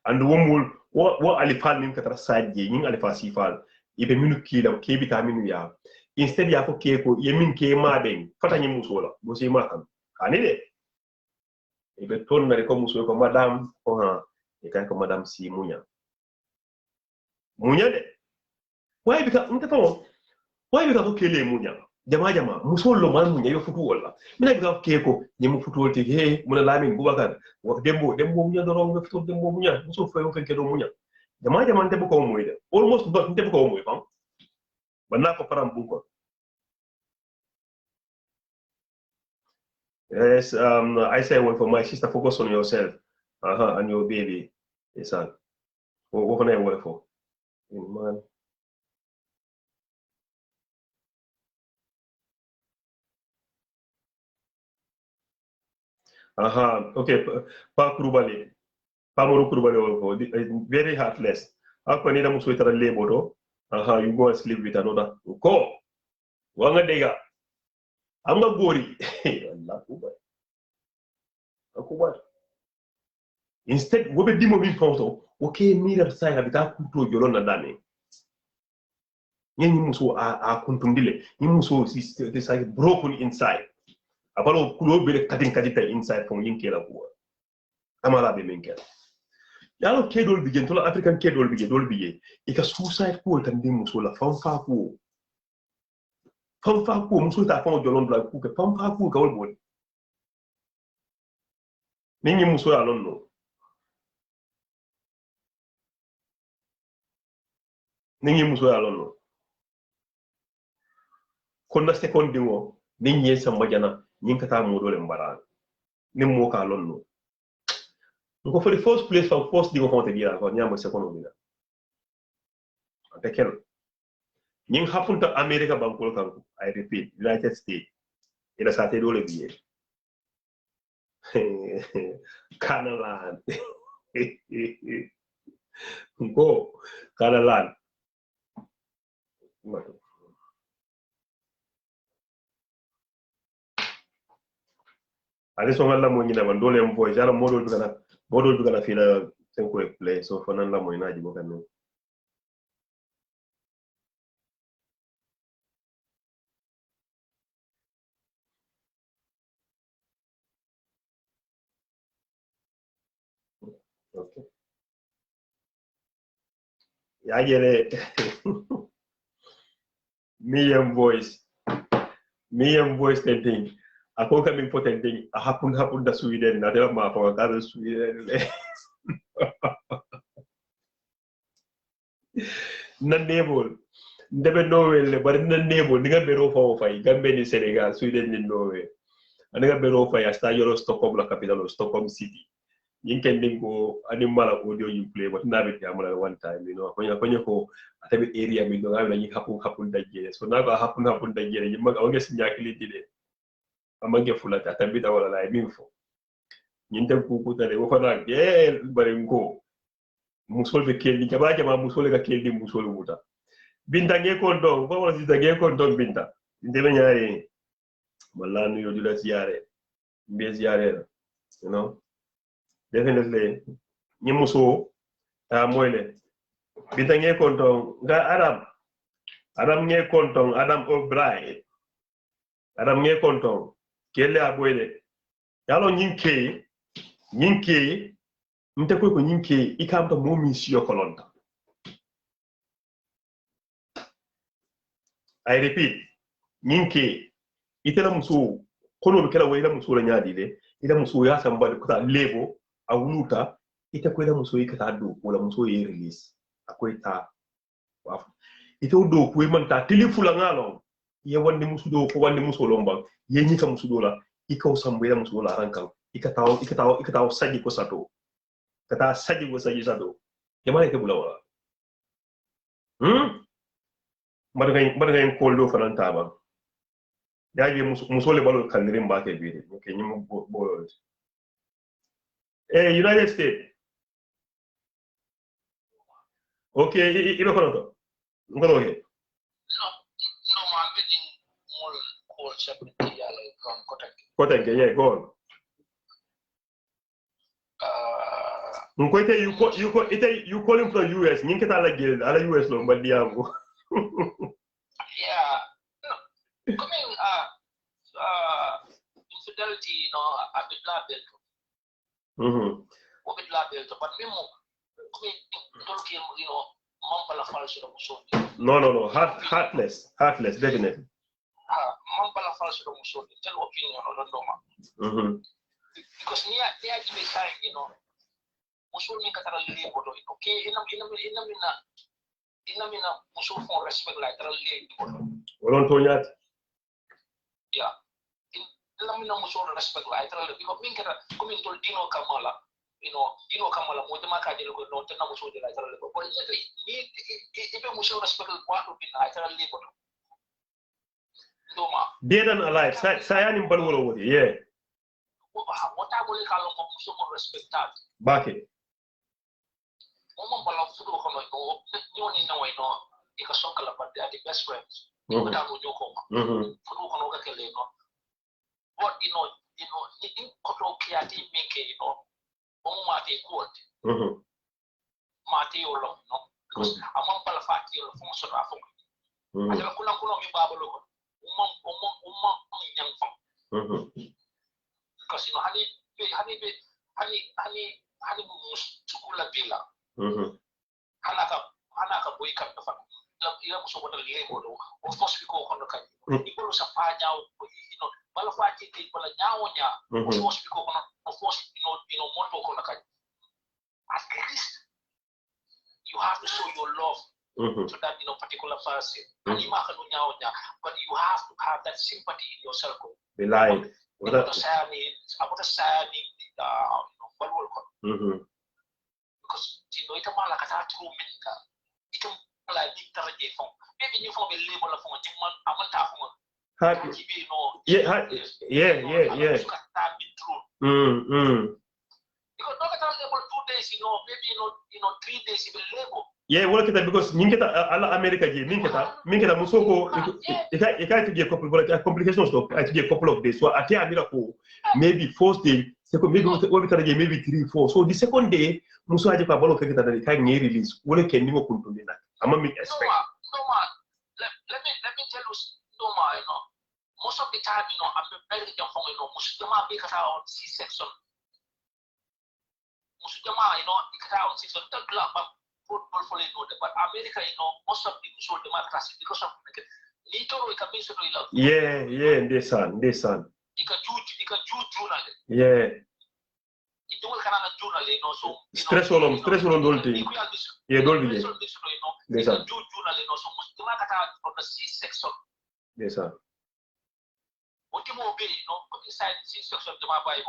and womul wo alifal min katara sadje nyin alifa sifal ibe minu kila ke vitaminu ya instead ya ko ke ko yemin ke ma ben fata nyi musola bo se ma kan ani de ibe ton na ko muso ko madam ko ha e kan ko madam si munya de why bika ntato why bika ko kele munya jama musolo man munya yo futu wala mina bika ke ko nyimu futu wolte he muna lamin bubakar dembo munya do ronga futu dembo munya muso fayo fen ke do munya jama nte bu ko moyde almost but nte bu ko moy fam banna ko param bu ko yes I say one for my sister, focus on yourself and your baby yes what can I work for man okay pa kurubali Pamoro Kurubali very heartless. Ako ni namu suitara lebo do. You go and sleep with another. Ko. Wanga dega. Anga gori. Allah kuba. Akuba. Instead, wobe dimo min fonto. Okay, mira sai habita kuto jolo na dame. Nyen muso a kuntundile. Nyen muso is like broken inside. Apalo kulo bele kadita inside from yinkela kuwa. Amala be menkela. Yalo kedol bije tola african kedol bije ika suicide ko tan dim musola famfa ko muso ta fon jolon bla ku ke famfa ko gawol bon ningi muso ya lonno konna second dingo ningi samba jana ninka ta modole mbara nim mo ka lonno ko for the first place for first dingo fonte dia ko nyamo second mina ate ken ning hapunta America bankol kanko I repeat United States ila sate dole biye Kanalan ko Kanalan ali so ngalla mo nyina man dole mo jara modol dugana fi la senko e play so fanan la mo inaji mo kan okay ya jere million voice thing ako kam important thing a happen da Sweden na dela ma fa ka Sweden le na nebol ndebe Norway le bari na nebol ni nga bero fa fay gambe ni Senegal Sweden ni Norway ani nga bero fa ya sta yoro Stockholm la capital of Stockholm city yin ken dingo ani mala audio you play but na be amala one time konya ko atabe area mi do ngabla ni happen da jere so na ba happen da jere yimma ga wonge sinyakili dide amange fulata atabe da wala la minfo yin tan ku tare wo fana ge bari ngo musol be keldi jama musol ga keldi musol muta binta nge ko don ko wala sita nge ko don binta ndebe nyaare wala nu yo dula ziare mbe ziare definitely ni muso ta moyle binta nge ko don ga adam nge ko don Adam O'Brien adam nge ko don kelle aboyle yalo nyinke mte ko nyinke ikamta mo mission kolonta I repeat nyinke itela muso kono be kala wayla muso la nyaadi de ila muso ya samba de kuta lebo a wuluta ita ko ila muso ikata do wala muso ye release akoy ta waf ito do ko man ta telefula ngalo ye wande muso do ko wande muso lomba ye nyika muso do la ikaw samba ila muso la rankal ikataw saji ko sato kata saji ko saji sato yamane ke bulawa madaga ko do fananta ba yaje musole balol kandirim ba ke biide okay nyum bo United States okay ibe kono to ngolo he no ma bidin mol ko sabti yalla from kotanke yeah go on you calling from US nyinke ta la gel ala US lo mbadi yango yeah coming infidelity abidla belto abidla belto but memo coming dolki mampala falso do musoni no heartless definitely mampala falso do musoni tell opinion on ndoma because niya jibe kai musoni katara lebo do okay ina mina musul fon respect la tara lebo wolon to nyat yeah ina mina musul respect la tara lebo because min kata komin tol dino kamala dino kamala mo de maka jelo ko no tan musul de la tara lebo ko ni ibe musul respect ko to bin la tara lebo do ma dead and alive sayani balwolo wodi yeah wata bole kala ko musul respect ta bake Mama bala fudo kono nyoni no ika sokala but they are the best friends wata mo nyoko fudo kono ka kele but ni koto kiati meke ma te quote ma te yolo because amam bala fati yolo fon so rafo ala kuna mi babalo ko umma nyang fam because hani musukula bila hanaka boy kam dafa ila muso wona lebo do of course we go kono kan ikolo sa pa nyaaw bala faati ke bala nyaawo nya of course we go kono of course more to at least you have to show your love to that particular person. And you but you have to have that sympathy in your circle. The lie. Because it's a malakata true minka. It's a like maybe you form a label of yeah. Because not about 2 days, maybe 3 days even label. Yeah, well, because Ninketa America, Minketa Musoko, it can't be a couple of complications of it be a couple of days. So I think maybe first day, second maybe 3, 4. So the second day, Muso Aja Pablo Keta that can release. What can you put to that? I'm a make expect. No, let me tell you, most of the time, I'm very young from Musujama because on C-section. Musujama, because on C-section, the club. Football for but America, most of them show democracy because of Nito, we can miss love. Yeah, this son. You can do journal. Yeah. It will kind of journal, so stress on Dolby. Yeah, Dolby. This one. You can do journal, so most democrat from the C-section. Yes, sir. What you will be, inside the C-section, the Maba, they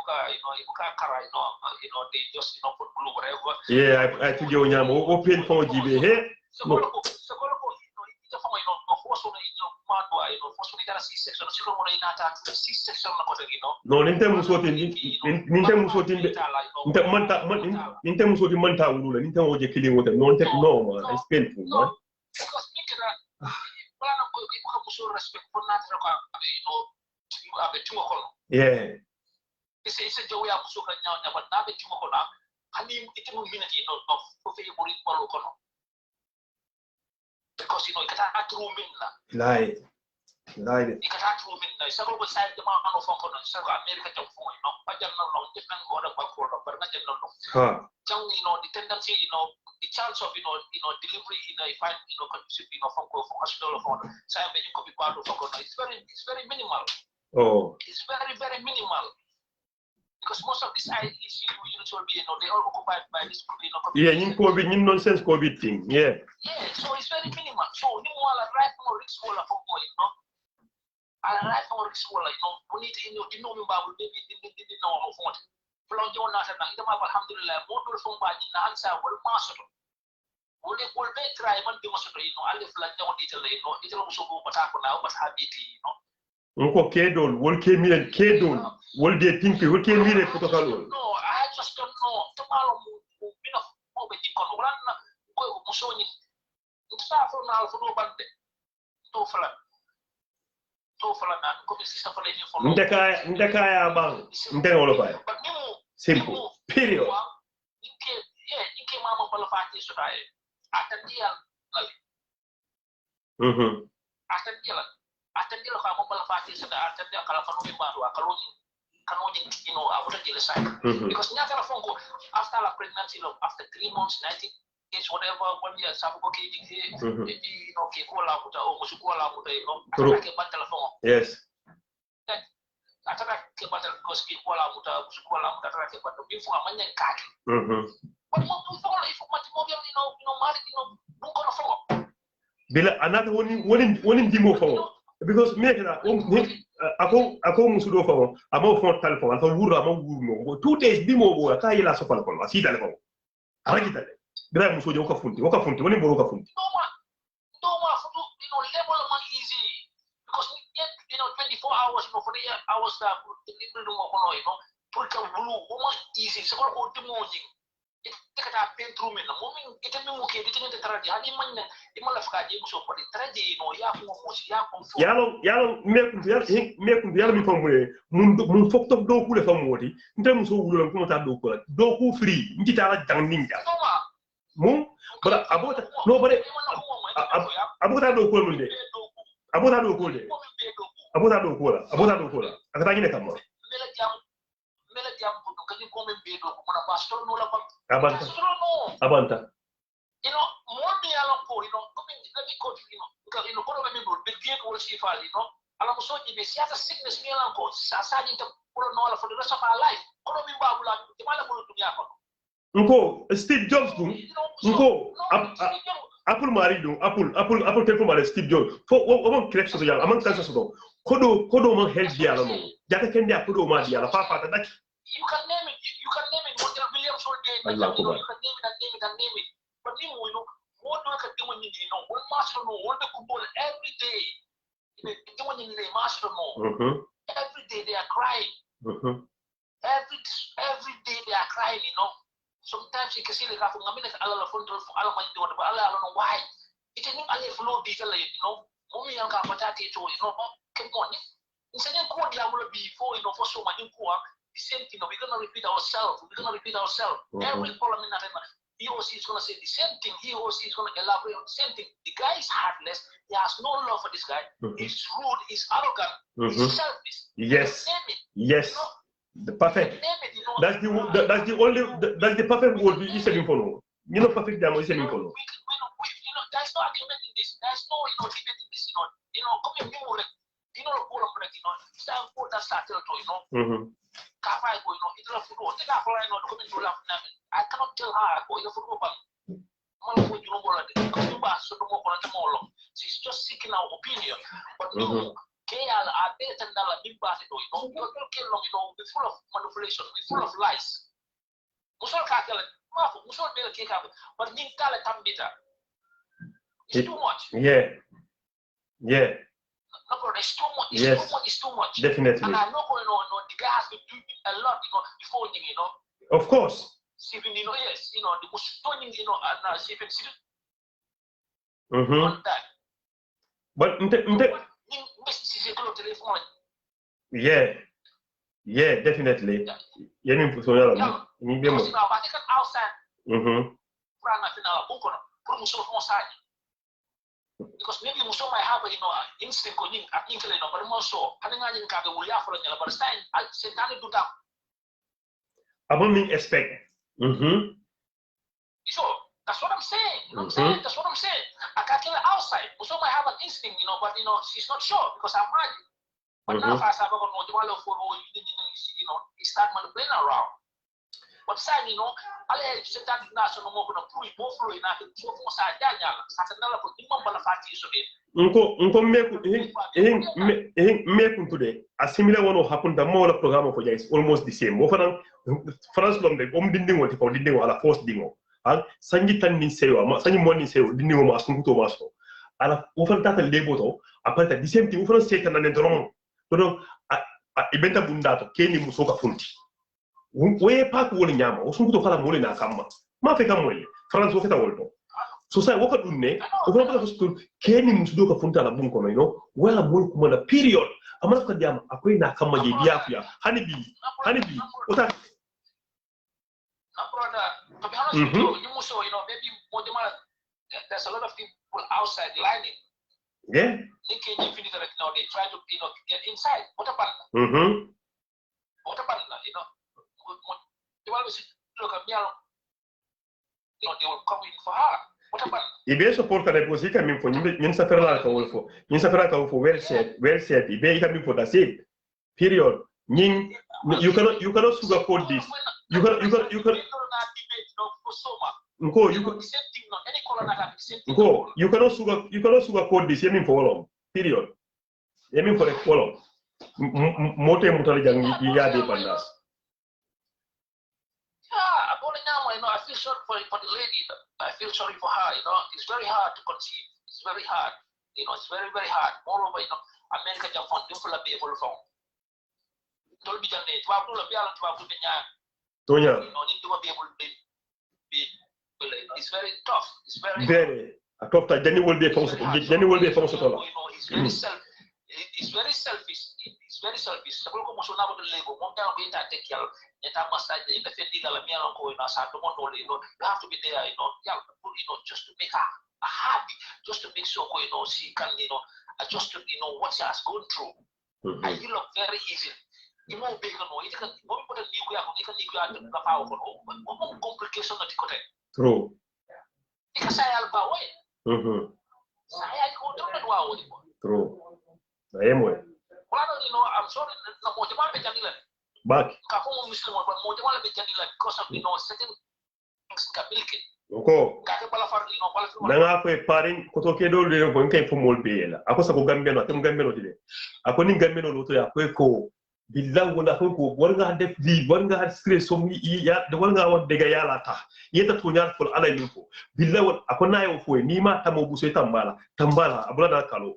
just, put blue whatever. Yeah, I think you're open for GB here. So, it's a form of force on the C-section, C-section, no, in terms of Manta, in terms of killing with them, no, it's painful, man. Because people respect for natural, yeah. It's a joy of so now, but now it's more. I mean, it's a minute of favorite Morocono. Because you can't room in lie. You can't room in several side the man of several American phone, I don't know, different order of but not the tendency, the chance of delivery if I conducive phone call from hospital phone, so you could be part of it's very minimal. Oh, it's very, very minimal because most of these IEC usually be, they are occupied by this, yeah, in COVID, in nonsense COVID thing, yeah. Yeah, so it's very minimal. So you want to write more risk for I write more risk for we need to know about maybe didn't know how to Plong John Natan, alhamdulillah, more to phone by the answer will master. Will they try one demonstrate, I live like no detail, it also go but now, but have it, Unko Kedol, what came in Kedol, what they think you came in a protocol. No, I just don't know. Tomorrow, over the Colorana, go Musoni. It's not from now for no band. Tofala, come sister for you for Ndekaya bang, Ndenolofai. Simple. Period. You came Mama Balafati, so I at the deal. At the deal. Attendi lo kamu balafati sada attendi akala kanuni baru kanuni I wouldn't deal aside because nyata la fongo after la pregnancy after 3 months 90 days whatever 1 year sabu ko kidi maybe ke ko la muta o musu ko la muta ataka ke batala fongo yes ataka ke batala because ke ko la muta musu ko la muta ataka ke batala bi fonga manyen kaki but mo fongo la ifo mati mo mari bu ko la fongo bila anata woni dimo fongo because make that ako musudo fa amo fon telephone afa wuro amo wuro 2 days bimo bo ka yela so pala kono asi telephone aragi tale gra musudo ko funti woni bo ko funti no futu level man easy because 24 hours for the hours that delivery mo kono pour ka bulu mo easy so ko dimo ni kata pentru men mo min ite mi mo ke ditene traji hadi man di mala faka je so ko traji ya ko mo ya ko yalo me mi famu mun fok tok do ku le famu woti ndem so wulo ko ta do ku free ndita la jang ninja mum bara abota no bare abota do ko mun de abota do ko la akata ngine kam mela jam ko kadi ko men be do ko na pastor no la abanta more me along ko let me coach because ko be me bro be get what she fall ala mo so ni be siata sickness me along ko sa ni to no for the rest of our life. Kono mi babula di mala bulu dunia kono. Nko Steve Jobs dum. Nko Apple mari dum Apple telephone mari Steve Jobs. Fo o create so ya amang kansa so. Kodo man help dia la no. Jaka kende akodo ma dia la fa ta dak. You can name it. You can name it. What Williams or name. You can name it. But me, you know, what do I do when you know? One master no, one the football every day. Doing in the master no. Every day they are crying. Every day they are crying. You know. Sometimes you can see the graphic. I mean, Allah phone to Allah my do, but Allah I don't know why. It ain't Allah flow detail. You know, mommy yang ka patati to you know. Come on. Instead of going there will be before you know for so much the same thing. We're gonna repeat ourselves. Every parliament EOC is gonna say the same thing. EOC is gonna elaborate on the same thing. The guy is heartless. He has no love for this guy. He's rude. He's arrogant. He's selfish. Yes. Yes. You know? The perfect. You know? That's the perfect word you said in follow. You know perfect demo is in follow. There's no argument in this. There's no debate in this. You know, come here, you know, stand for that started to, you know. I cannot tell her, oh, you're for she's just seeking our opinion. But no, KL are better than a big party, you know, we're full of manipulation, we're full of lies. But it's too much. Yeah. No, it's too much. It's too much. Definitely. And I know the guy has been doing a lot, before him, Of course. Stephen, yes, the most stunning, and Stephen on that. But yeah, definitely. Because maybe Muso might have instinct on but also having a will have but Stein, I said that do that. About me expect. So that's what I'm saying. You know what I'm saying? That's what I'm saying. I can't kill her outside. Muso might have an instinct, but she's not sure because I'm married. But now fast I he start manipulating around. But saying, I said that national more gonna prove more for it. I think for side Daniel, Satanala put him on the party so make today a similar one will happen. The more program for is almost the same. France long the didn't want to didn't want a force dingo. And Sanji Tani say, Sanji morning say, didn't want to master. And often that a label, apart the same thing from Satan and the wrong. Ibenta bundato, Kenny Musoka Funti. We pack wall nyama usunguto kala mole na kama mafeka mwele France wofeta woldo so sai woka dunne ukona hospital keni musudo ka funta la bunko no wala mol kuma na period amana ka jama akwai na kama je biya fiya hanibi ota to be honest with you muso maybe modema there's a lot of people outside lining yeah they try to get inside what about what about they will come in for her. What about? Ibe support ka because he coming for nyin safera ka wolfo. Nyin safera ka wolfo well said. Ibe coming for the same period. Nyin you cannot sugarcoat this. You can you cannot sugarcoat this. You for long period. You for a column. Mote mutali jang ya de pandas. I feel sorry for the lady. I feel sorry for her. It's very hard to conceive. It's very hard. It's very, very hard. Moreover, America just want to be able to phone. Don't be done. It's very tough. It's very a tough time. Then it will be a function. It's very selfish. It's very selfish. Sebelum kamu sudah berlego, mungkin aku ingin take care. Nyata masa jadi defendi dalam yang aku ina satu mono you have to be there, just to make her happy, just to make sure she can, just to what she has gone through. And you look very easy. You know, big it can. What put a new you can new the power for what complication that you could. True. Because saya alba way. Saya ikut terus dua way. True. I am way. Well, I'm sorry, no more. Jaman pejangilan. back ka ko mo muslim ba mo jama la be jadi la because of certain things ka bilke ko ka ke bala far bala nanga ko paring ko to ke do le ko kay fumol be la ako sa ko gambeno tem gambeno dile ako ni gambeno lo to ya ko billah wala ko war nga def li war nga stress som ya war nga won dega yala ta yeta to nyar ful ala min ko billah wal ako nayo fo ni ma tamo bu se tambala abula da kalo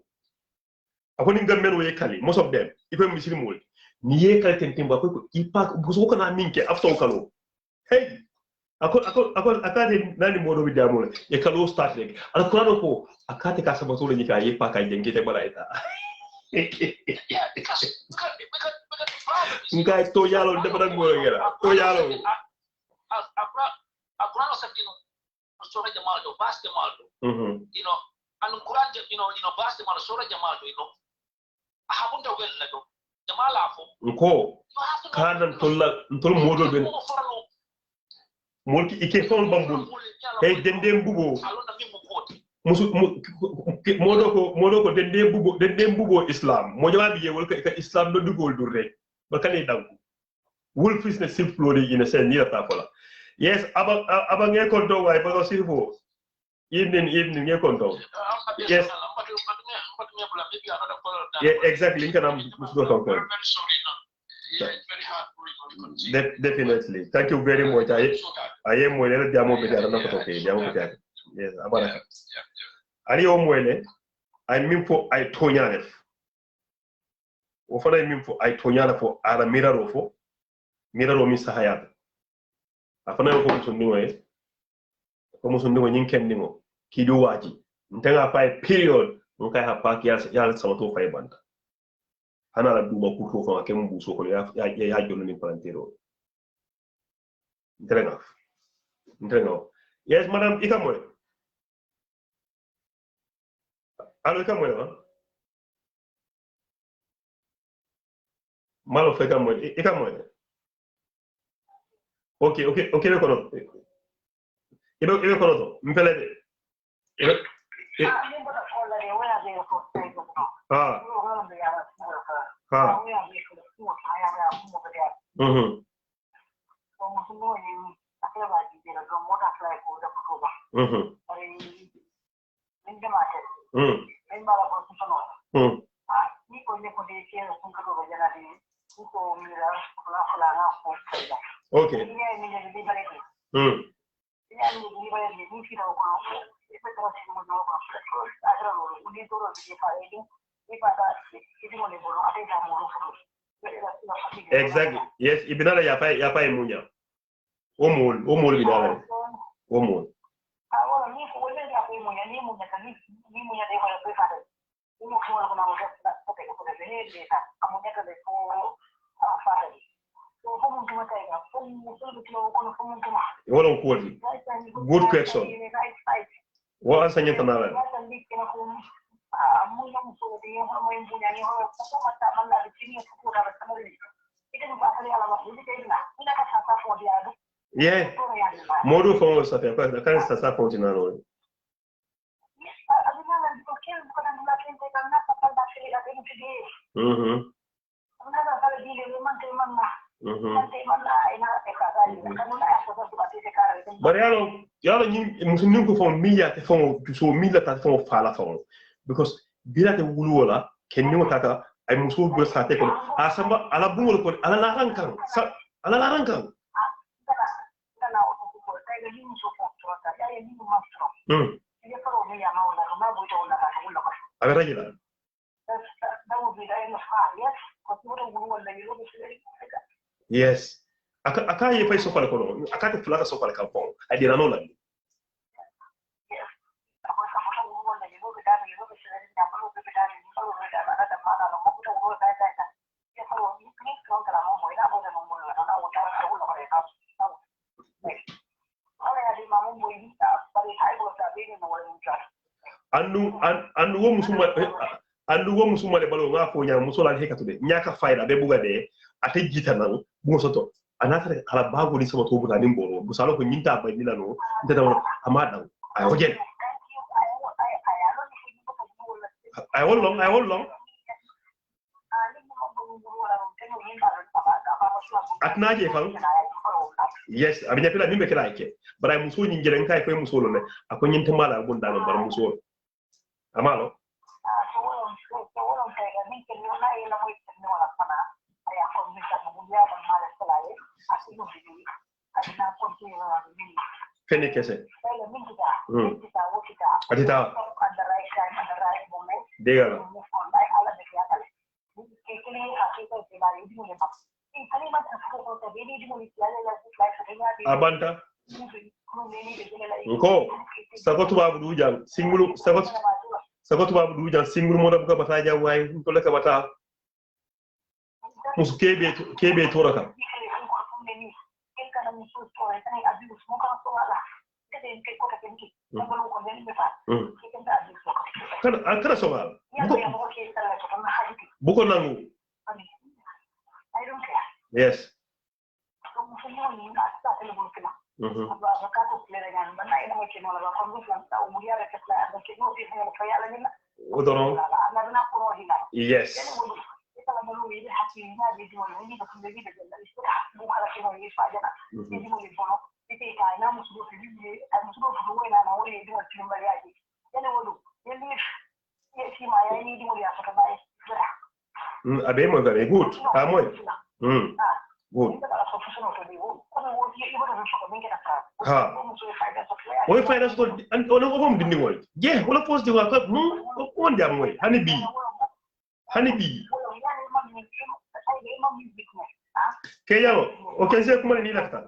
ako ni gambeno ye kali most of them iko muslim wol ni ye kali tentimba ko ipa bu so ko na minke afto kalo hey ako akade nani modo bi damule e kalo start rek ala kurano ko akate ka sabato le nyika ye pa ka jengite bala eta ngai to yalo de bada mo ngera to yalo Quran sabino sura jamal do bas jamal do you know an Quran you know bas jamal sura jamal do you know habunda wel la do jamal afo ko kanan tol modo ben molki ike fon bambul hey dendem bugo musu modo ko dendem bugo islam mo jawabi ye wol ka islam do dugol dur rek ba kane dangu wolf is na simple ina sen ni ta fola yes aba nge konto way ba ko sifo evening nge konto yes yeah exactly kana musu do konto definitely thank you very much aye mo le diamo be dara na ko to ke diamo be yes abana ali o mo le ay min fo ay tonya def o fana min fo ay tonya fo ala miraro fo miraro mi sahayat afana ko musun ni nyin ken ni mo kido waji ntenga fay period on kay ha pak ya sama to fay banda hana la duma ku to fa kem bu so ko ya jollo ni plantero ndrenga yes madam ikamoy allo ikamoy wa malo fe kamoy ikamoy okay ko no ibe ko no mpele de okay exactly yes ibinala ya pa emunya omol bidala omol ahora ni ko le ya ko emunya ni munya tani ni munya de ko pe fa de ni ko ko na mo ko te ko de ne de ta amunya ka de ko fa de so ko mun kuma kai ga ko mun so de ko ko mun kuma wala ko di good question wa ansanya tanala yeah modu fo sa pe pa kan sa continuano But yalo ni musulmin ko fon miya te fon so mila ta fon fala fon because bila te wulu wala ken ni wata ay musul go sa te ko asamba ala bungol ko ala la rankan aga rajila yes aka ye fay so pala ko aka te flaka so pala kan fon adira no la andu wo musuma de balo nga fo nya musola hekatu de nyaka fayda be buga de ate jita nan bu soto anata kala bago ni sama to buga ni mboro bu salo ko nyinta ba ni lano ndata wala amada ay hojen ay wol long atnaje fan yes abinya pila mimbe kila ke bara muso nyi ngere kai ko muso lo ne akon nyinte mala gonda no bar muso amalo fene kese atita degala abanta ko sagotu babu dujan singulu sagotu babu dujan singulu mo dabga bata jaway to leka bata musu kebe toraka kana somal buko nangu yes Udono. Yes. Abe mo very good. Amoy. Good. Ha. Oy finance ko ono ko mom dindi wol. Je, wala post di wa ko mo on jam moy. Hani bi. Kaya okay se kuma ni lakta.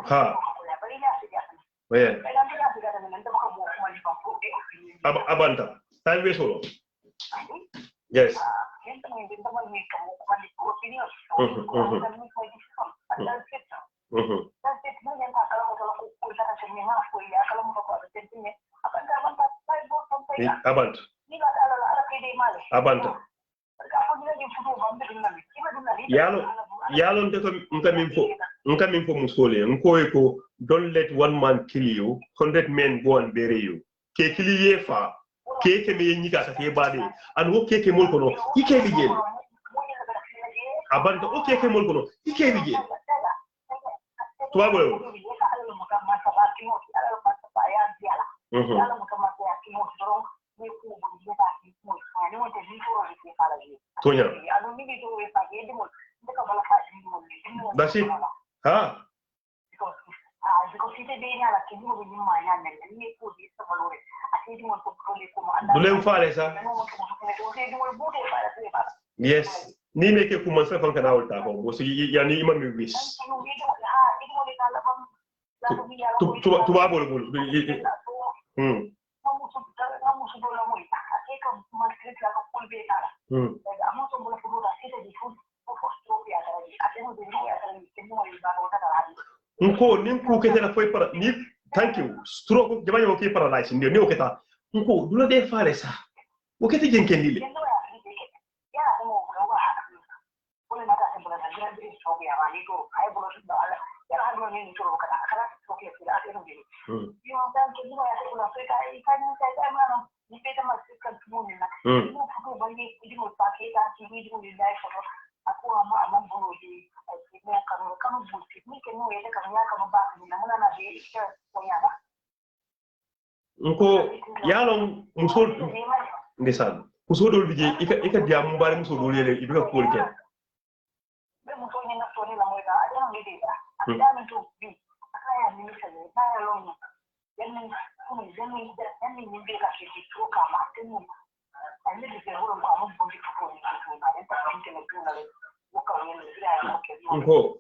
Ha. Oye. Abanta. Time we solo. Yes. Abanta. Yalo ndeko nkamin fo musole nkoy ko don't let one man kill you 100 men go and bury you ke kiliye fa keke me nyika sa ke bade an wo keke mol kono ike bi jel abanta o keke mol kono ike bi jel to wabo Tonya. That's it. Ha. Dulem fale sa. Yes. Ni meke kuma sa fanka na ulta ko bo yani imam mi wis. Tu ba bol. Nko ninku ketela foi para ni thank you stroke jamani okay paradise ndio ni oketa nko dula de fale sa okete jenkendile nko yalon musol ndesan musol dol bije ika diam mbare musol dol yele ibika kolke nko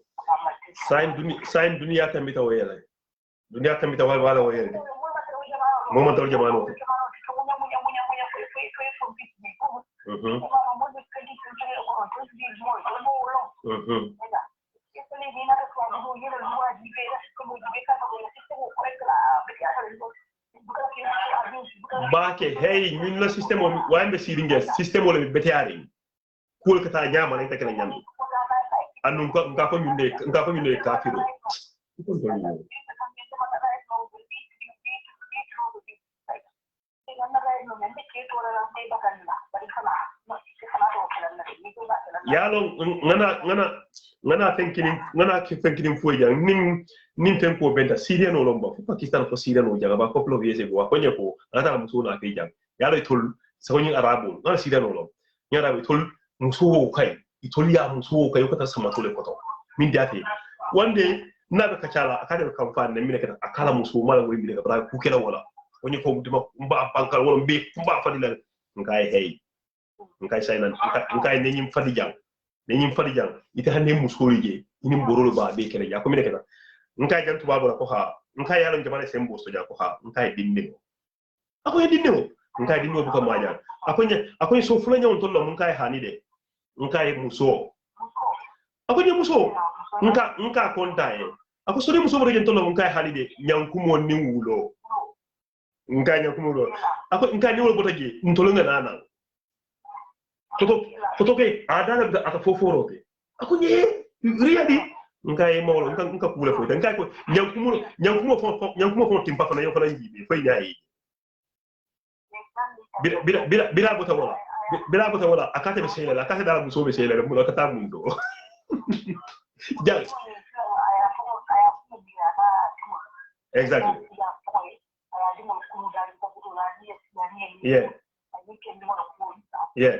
sain dunia tambita wayela dunia tambita wala wayela Mama tol jamano. Baake hey ñun la système o wambe siringe système o le betiari kul kata nyama lay takena nyam anu nga ko ñune kafiro yalo ngana fenkini fo jang nin fenko benta Syria no lomba fu Pakistan ko Syria no jaga ba couple of years ago ko nyako ata muso na fe jang yalo tol so ni arabo na Syria no lom nyara tol muso kai itol ya muso kai ko ta sama tole ko to min date one day na be kacala akade kam fa ne min ka akala muso mala wori bi daga ku kela wala ko ni ko dima mba bankal wala mbi mba fadila ngai hey ngai saynan ngai ne nyim fadijang ita hanne musori je ini borolo ba be kele ya ko mi nekata nkai jan tuba bora ko ha nkai yalo jamane sembo so ja ko ha nkai dinne ako ye dinne nkai dinne bu ko maja ako so fula nyon tollo nkai hani de nkai muso ako je muso nka konta e ako so de muso bo jen tollo nkai hani de nyankumo ni wulo nkai nyankumo do ako nkai ni wulo botaje ntolo ngana toto ke adala da aka foforote ako nye riadi ngai mawlo nka kula fo ngai ko nyankumo fo timpa fana yo fana yibi fay nyaay bila bota wala akate be seyela akate dala muso be seyela mu ka tamundo jang exactly yeah yeah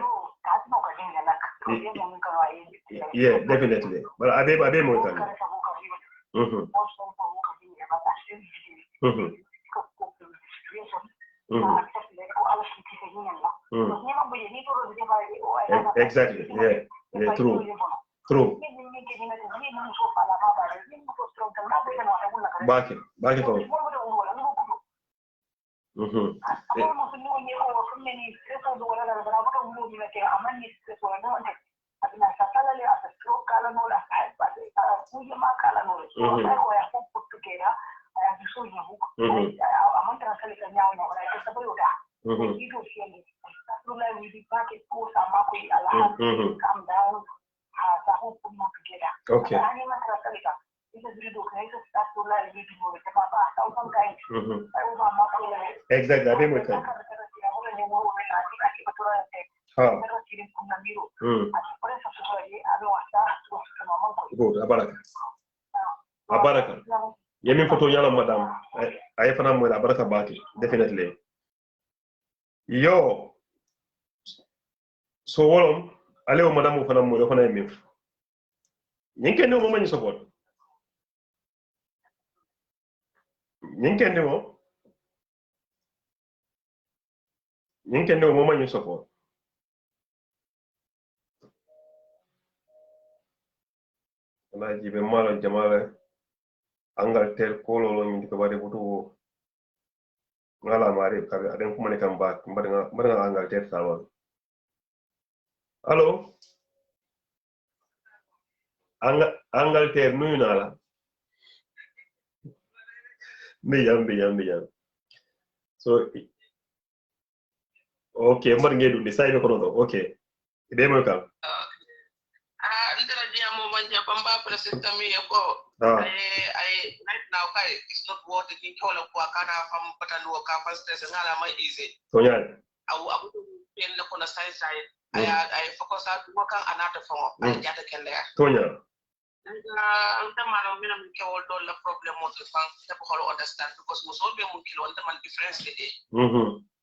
yeah definitely but abe mo tan exactly yeah true back for okay exactly abe mo tan good abaraka yamin foto nyala madam ay fana mo la baraka baki definitely yo so wolom alew madam mo fana mo do fana yamin ñinke no mo mañu support ñinke no mo mañu support ala jibe mala jamala Angleterre kololo min ko bari butu ngala mari kabe aden kuma ne kan ba mbaga Angleterre salon allo Angleterre nuyu na la mbiyam so okay mbar ngedu ni sayno ko do okay ide mo kam ndara diamo manja pamba president mi ko I right now kai it's not what the call ko kana fam patalu ka first ngala mai easy to nyaade abu pen ko na sai I focus out work another form I jata kende to nyaa anta mano mina mi kewol do la problem mo fan te ko understand because mo so be mo kilo anta man difference de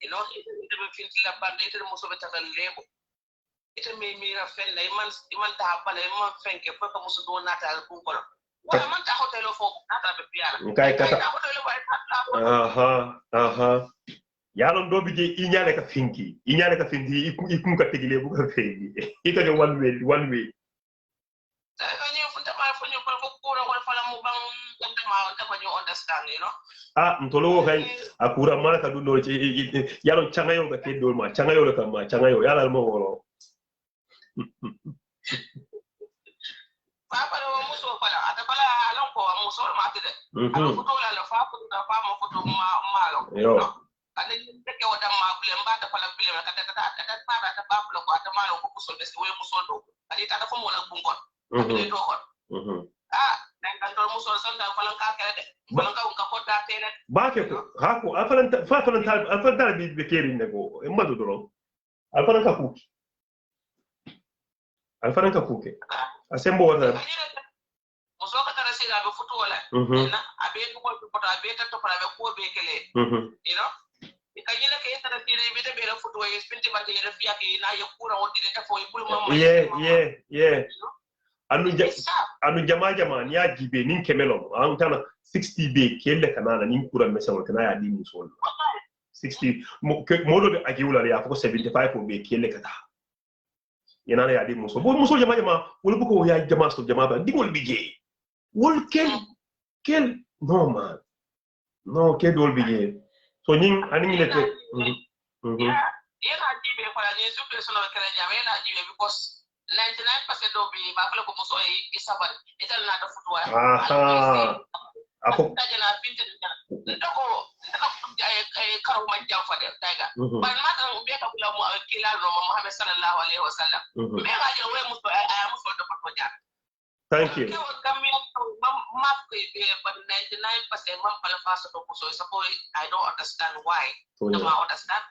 you know it be feel la bande te mo so be tagal lebo ite mi ra fen lay man ta bale man fenke ko ko mo so do natal ko ko wala man ta hotel fo nata be piala kay kata aha yalon do bije inyale ka finki ikum ka tegile bu ka feji ika de one way kanyo funta ma funyo ko ko ro fala mo bang ma ta ko understand you know ntolo kay akura mala ka dundo ci yalon changayo ka kedol ma changayo ka ma changayo yalal mo wolo papa ro muso pala ata pala alon ko muso ma tede alon foto la fa ko da fa mo foto malo yo ane teke wada ma bule mbata pala bule kata para ta ba ko ata malo ko muso des we muso do ali ta ko mo la bungon bule do ko nan kan do muso son da falan ka kere de falan ka ko da tere ba ke ko ha ko afalan tal bi be keri ne ko e madu do afalan ka ku alfanan ka kuke asembo wata muso ka tara sira be futu wala na abe ko ko abe ta to para be ko be kele you know ikanyela ke tara sira be de be la futu e spinti ba de fiya ke na ya kura wodi de ta fo ibul mama yeah anu jama ni ya jibe nin kemelo an tana 60 be kelle kanana nin kura mesawol kana ya di muso 60 modo be agiwula ya ko 75 ko be kelle kata yana ya di muso bo muso jama wol bu ko ya jama so jama ba dingol bije wol kel no man no ke dol bije so ning ani minete yana jibe ko ya yesu personal kala jama yana jibe because 99% do be ba ko muso e isabar ital na da futuwa ako tajana pinte ndoko ay karo man jamfa de tayga ban ma tan be ka kula mu kila no Muhammad sallallahu alaihi wasallam be ga je we muso ay muso do ko ja thank you ko gammi ma ko be but 99% man pala faso do muso so I don't understand why don't understand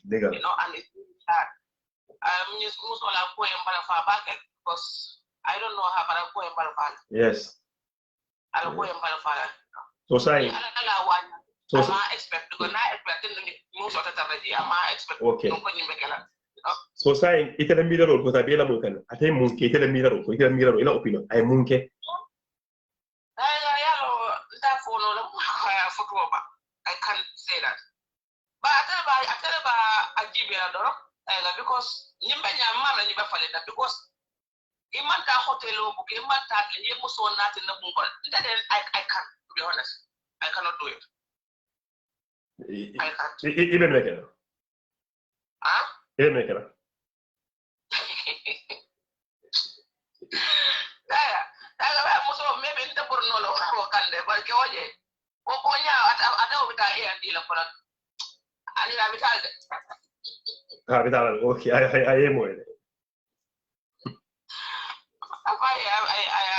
diga you know and it's hard muso la ko en bala fa ba because I don't know how para ko en bala fa yes ala ko en bala fa so sai so ma expect ko na expect muso ta taraji ama expect ko nyimbe kala so sai itela miraro ko tabela mo kan atay mun ke itela miraro ko itela miraro ila opinion ay mun ke yalo da fono la foto ba I can't say that but atela ba ajibe la doro because nyimbe nyama la nyimbe fale da because imanta hotelo bu imanta le muso nati na bungo that I can't, to be honest I cannot do it I can't even make it even make it muso maybe nta porno lo ko kande ba ke oje ko nya ata obita e andi la kola ani la vital okay I am more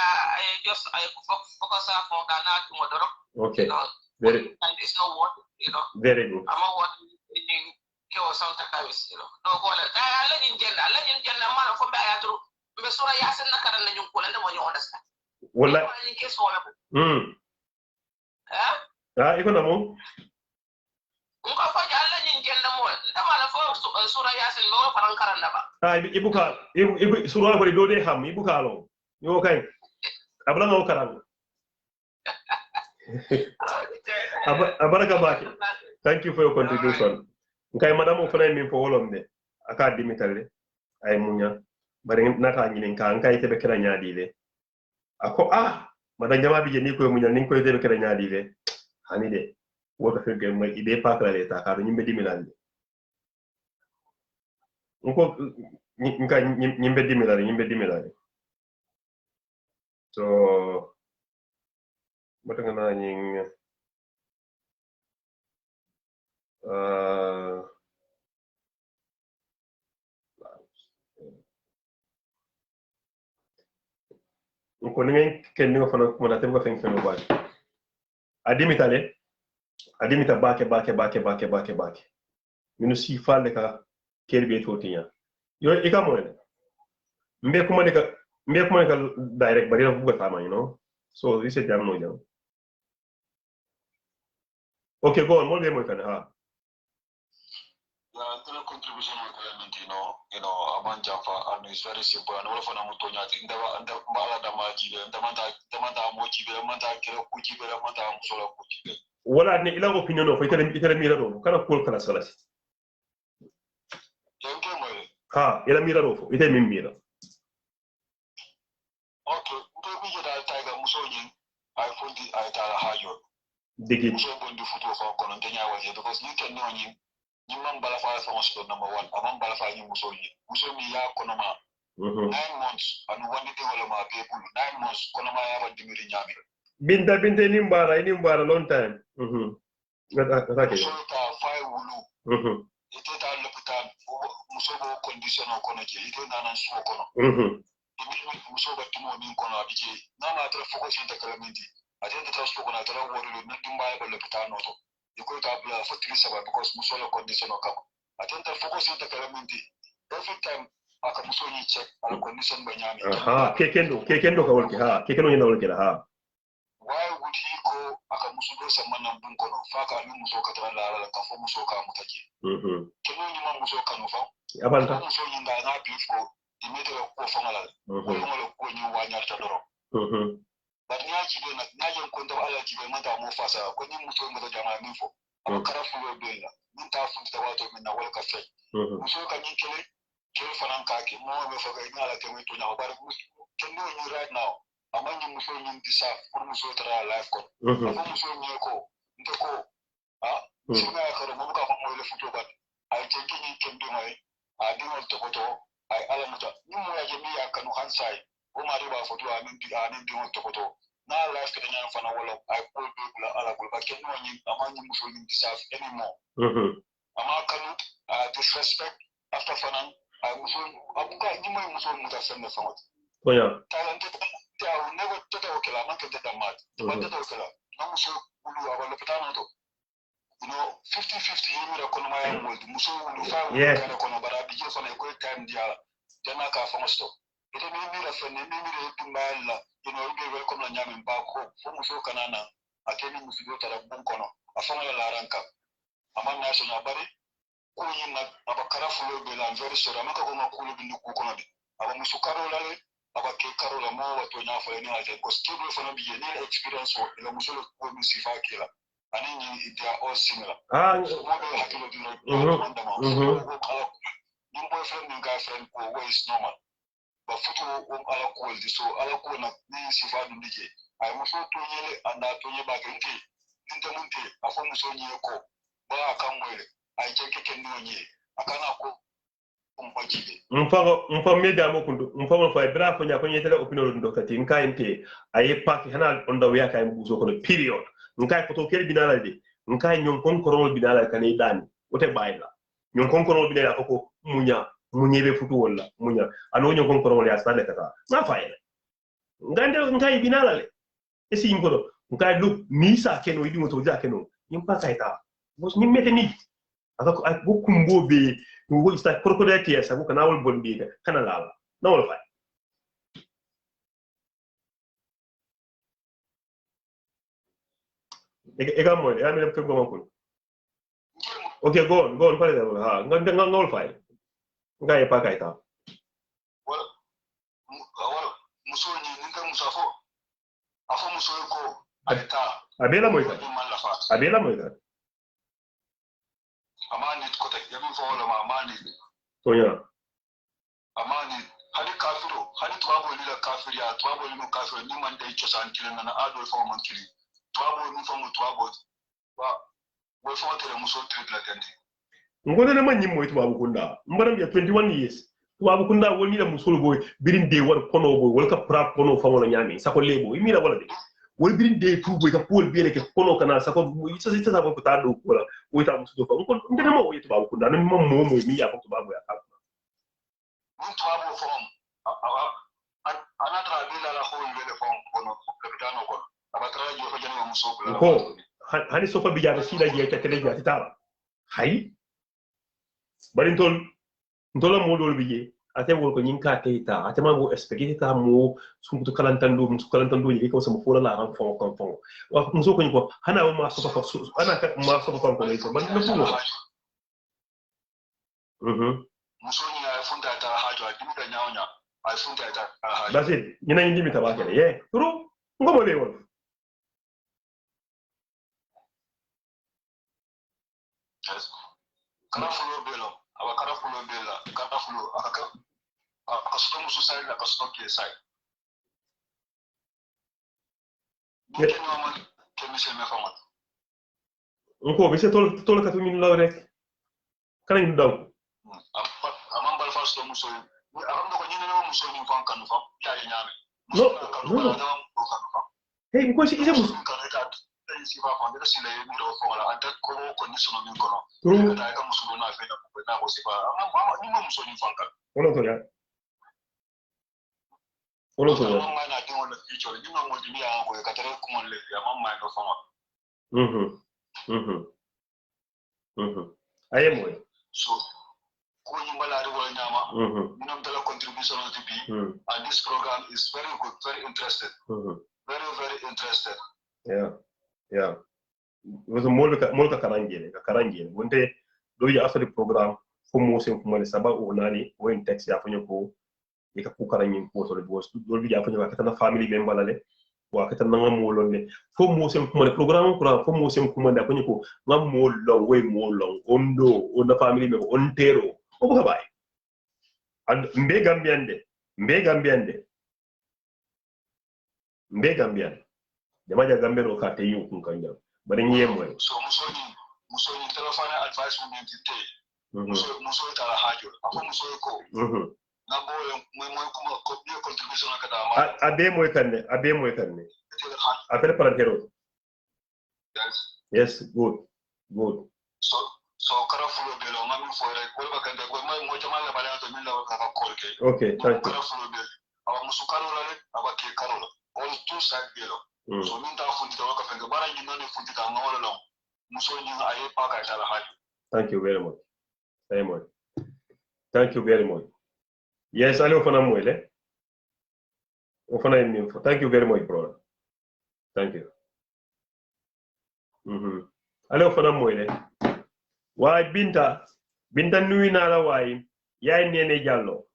I just focus on that tomorrow okay you know, very and it's no what you know very good I'm what in ke o sound service you know do ko la ala ni jenna ma ko ba ya tru be sura yasin nakaran na nyun ko la mo ñu understand wala ni ke so iko na mo ko fa jalla ni jenna mo dama la fo sura yasin mo faran karan da ba ibuka sura ko do de ham ibuka lo yo kay abla ngo karan abaraka baki thank you for your contribution nkay madam o fana min fo wolomde aka dimitalle ay munya bari nata ngini ka nkay tebe kera nyaadi le ako madam jama bi je ni ko munya ni ko tebe kera nyaadi le hani de woto fe gem may ide pa kala le ta ka nyimbe dimilande nko nka nyimbe dimilande so matanga na nying ko ni ken ni fana ko na tem ko fen ba adimita bake minu si falle ka kerbe totinya yo ikamo ne mbe kuma ne ka direct bari na buga tama you know so this is jam no jam okay go on mo be mo kan the contribution you know aban jafa and it's very simple and all for na mutonya ndaba mbala da maji ndamanda mochi be manda kira kuchi be manda musola kuchi be wala ne ila opinion no ko itele mira do kana ko kala salasi yanke moy ila mira do fo ite min mira okay ko bi jada taiga musonyin I fondi I tala hajo digi muso bondi futo ko kono tanya waje because you can know ni man bala fa fa muso number 1 amam bala fa ni muso mi ya kono ma 9 months and wandi te wala ma be bulu 9 months kono ma ya ba dimiri nyami binta ni mbara long time ngata ke so ta fa wulu ite ta lopitan muso bo condition kono je ite nanan so kono muso ba timo min kono abije na ma tra focus inte kalamindi atende tra so kono tra wori na dimba ba lopitan noto iko ta bla for 3 sabab because muso la condition kam atende focus inte kalamindi every time aka muso ni check ala condition ba nyami aha kekendo ka wolke ha kekendo nyina wolke ha why would he go aka muso do samana bun kono faka ni muso ka tara la ka fo muso ka mutaki keno ni ma muso kanu fa abanta muso ni nga na bi ko imete ko fa ngala ko ngolo ko ni wa nyarta doro but ni aji do na yen ko ndo ala ji be mata mo fasa ko ni muso ngo jama min fo aka kara fulo bella min ta fu ta wato min na wal ka fe muso ka ni kele fanan ka ke mo be fa ga ni ala ke mi to na bar keno ni right now amanya muso ni disa pour muso tara life ko muso ni ko ndeko singa ya karo mo ka mo le futo ba ay tenki ni kembe mai adinol tokoto ay ala muta ni mo ya jemi ya kanu hansai o mari ba foto amin bi anin dinol tokoto na life ke nya fana wala ay ko be bula ala ko ba ken no ni amanya muso ni disa anymore ama kanu disrespect after fana ay muso abuka ni mo muso muta sembe famot oya talented I will never take a killer, not get that mad. But that was no so ulu aba lopetano to. 50-50 yemi kono maya mold muso ulu fa kana kono bara bije fa na ko time dia jana ka fa mosto. Ite mi ra fa ne mi re tumbala ibe welcome na nyame mba ko fo muso kanana akeni muso do tara bun kono afanga la ranka. Ama na so na bari ko yina aba karafulo be la very sure amaka ko makulu bindu ko kono de. Aba muso karo la aba ke karo la mo wato nya fa ni aje ko stable fa no bi ni experience o la muso ko mi sifa kila ani ni they are all similar mo be hakilo diro wanda ma ko kala ni boyfriend ni girlfriend ko way is normal ba futu ala ko di so ala ko na ni sifa du dije ay muso to yele anda to ye ba kente ninte munte afo muso nye ko ba kan wele ay jeke ken no nye akana ko mpa media mo kundu mpa mo fa bra ko nya ko nyetele opinion ndo kati nka ente aye paki hana onda wiya kay mbuso kono period nka ko to kel binala de nka nyon kon korol binala kanay dani wote bayla nyon kon korol binala ko munyebe futu wala munya ano nyon kon korol ya stade kata na fayela ngande nka binala le esi ngoro nka lu misa keno idi mo to ja keno nyimpa kaita bos ni meteni aka ko kumbo be wo sta crocodile tears ko kana wol bondi kana lawa na wol fay ega mo ya mi ko goma ko okay go on pare da ha nga wol fay nga e pa kaita wala muso ni ninka musafo afo muso ko alta abela moita amani ko tek yamin fo wala ma amani to ya amani hali kafiro hali tuwabo lila kafiri ya tuwabo lino kafiro ni man dai chosan kilin na ado fo man kili tuwabo ni fo mu tuwabo wa we fo tere muso triple tende ngona na manyi moy tuwabo kunda mbaram ya 21 years tuwabo kunda woni la musol boy birin de war kono boy wal ka pra kono fa wala nyami sako lebo imi la wala de wol birin de tu boy ka pol biere ke kono kana sako isa sa ko ta do wala wo ta musu do fa ko ndena mo woy tuwabo kunda nan mo mi ya ko tuwabo ya ka mun tuwabo fo ana tra bila la hol le fo kono kapitano kono abatra jo fa jani muso ko hani sofa bi jata sila je ta tele jata ta hay bari ntola mo dol biye ate wol ko nyinka teita ate ma mo expecte ta mo sumbutu kalantando ni ko sama fola la ran fon wa muso ko nyiko hana o ma sofa ana ka ma sofa ko ko man na fumo muso ni ay funda ta hajo adimu da nyaonya ay funda ta hajo that's it nyina yindi mi tabake ye turu ngomo le wol karafulo belo aba karafulo bela karafulo akasto muso sai la akasto ke sai ni no man ke mi se me fama nko bi se tol ka min law rek kana ñu daw amam bal fasto muso aram ko ñine no muso ni fan kanu fa ya ñame no hey nko si ise muso si va fondere si le mi ro fo la adat ko condition min kono ta ka muso na fe na ko si fa amam ni mo muso ni fan kanu ono to ya amam ma na dingo le future ni mo mo di ya ko ka tere ko mon le amam ma no fama aye mo so contribution to be and this program is very good, very interested. Very, very interested. Yeah. Because molka karangele. Wonte do you after the program for mo sem kuma saba onani o in text ya fanyo ko e ka kukarangin ko so le boss do bi ya fanyo ka na family member la le wa ka na ngam molon le fo mo sem kuma le program ko fo mo sem kuma da fanyo ko ngam molon we molon ondo on na family member on tero o ba bay and mbe gambiande jamaja gambe no ka te yu kun kanja bari nyi moy so musoni telephone advice moment today muso tara hajo ako muso ko na moy kuma ko bi contribution ka da abe moy kanne affaire parentero yes good so karafulo belo ngami fore ko ba kande ko mo jamala bala to min la ka ko ke okay thank you karafulo belo awa muso karola le aba ke karola all two side belo so min ta fundi to ka fenge bara ni non fundi ta ngawala lo muso ni aye pa ka tala hajo thank you very much thank you very much yes ale ofana moyle ofana ni info thank you very much brother thank you ale ofana moyle wa binta nuyu na la way yaay nene jallo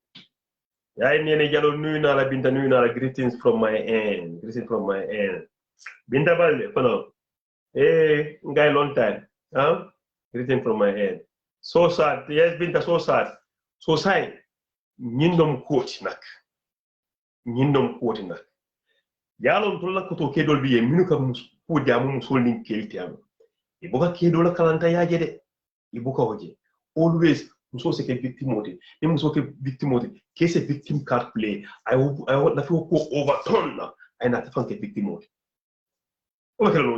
nuyu na la binta nuyu na la greetings from my end binta balde kono ngay long time greeting from my end so sad yes binta so sad so say ñindom kooti nak yalon to la ko to kedol biye minu kam ko jamu musul nin kelti am e boka kedol kalanta yaje de e boka hoje always muso se ke victim oti e muso ke victim oti ke se victim card play I want na fi ko overturn na ay na tafan ke victim oti o kala no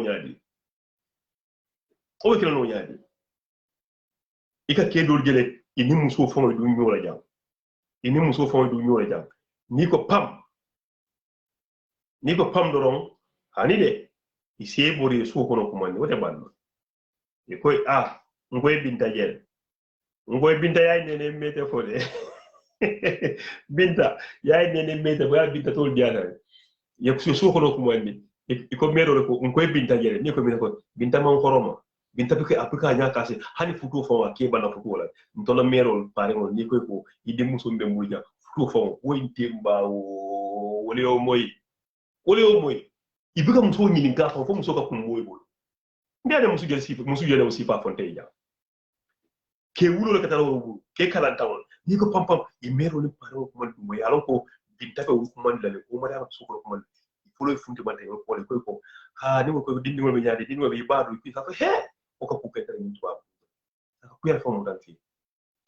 nyaadi ika kedol jele ini muso fo du ñola jam ni ko pam doron hani de ise bori so kono ko man wote banno e koy ngoy binta yaay nene mete fo de binta yaay nene mete ba binta tol diana ye so kono ko man e ko mero ko ngoy binta jere ni ko mi ko binta man koroma binta bike apika nya kasi hani futu fo wa ke bana futu wala ntola mero pare on ni ko ide muso mbe mulja futu fo woynte mbawo wole o moy ibika muso nyini ngafa fo muso ka kumboy bol ndiade muso jele aussi pa fonte ja ke wulo le katalo ke kala tawon ni ko pam e mero le pare ko man mo yalon ko binta ko ko man dale o mari am so ko man fulo funti man tay ko ko ni ko dindi mo nyaade dindi mo be baadu fi sa he o ko ko tere ni tuba ko yara fo mo dan fi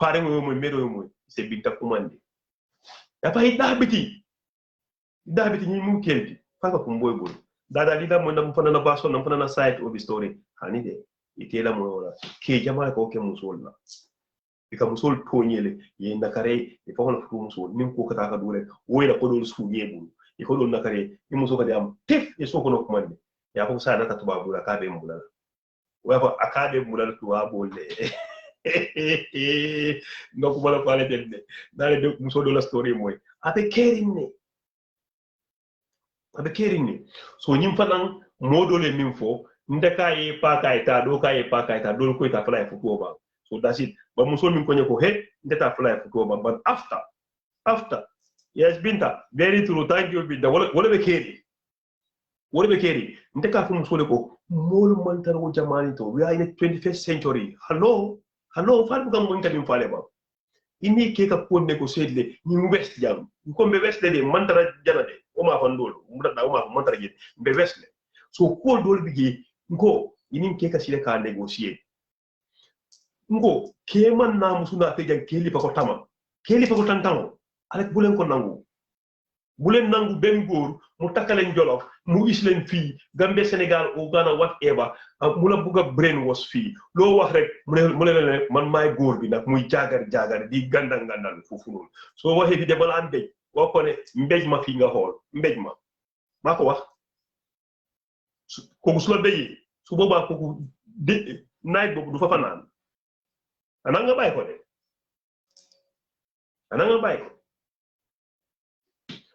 pare mo mero mo se binta ko mande ya pa dabiti ni mu kelti fanga kumboy bol dada lida mo ndam fana na baso ndam fana na site of story hani de itela mo wala ke jama ko ke musul la ika musul tonyele ye nakare e fa wala fu musul nim ko kata ka dure woyla ko dol su yebu e ko dol nakare ni musul ka dem tif e so ko no kumande ya ko sa na ta tuba bula ka be mbula wa fa akade mbula tuwa bolle ndoko bala ko ale denne dale de musul do la story moy abe kerinni so nyim fanan modole min fo ndeka ye pakaita do dol ko ita fly fuko ba so that's it ba muso min ko nyako he ndeta fly fuko ba but after yes binta very true thank you binta wala be keri ndeka fu muso le ko molu mantar wo jamani to we are in the 21st century hello faru kam mon tamin fale ba ini ke ka ko negotiate le ni west jam ko be west de mantara janade o ma fandol mudada o ma mantara je be west le so ko dol bigi ngo ini ke ka sile ka negotiate ngo ke man na musuna te jan keli pa ko tantamo alek bulen ko nangu ben goor mu takalen jolof mu islen fi gambe senegal o gana whatever mu la buga brain was fi lo wax rek mu le man may goor bi nak muy jagar di gandal fofu non so waxe di debal an bej wo ko ne mbej ma fi nga xol mbej ma mako wax ko su la beye su boba ko night bobu du fa fanan ana nga bay ko de ana nga bàyyi ko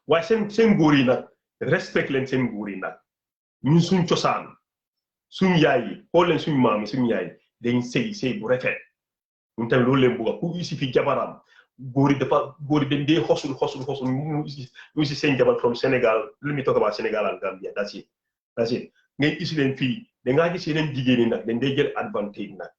waaye seen góor yi nag respect leen seen góor yi nag ñun suñ cosaan suñ yaay yi xool leen suñ maam yi suñ yaay yi dañ sëy bu rafet ñun tamit loolu leen bëgg ku isi fi jabaram góor yi dañ dee xosul ñu si seen jabar from Sénégal lu ñu talk about Sénégal and Gambia that's it ngay isi leen fii dangaa gis yeneen jigéen ñi nag dañ dee jël advantage nag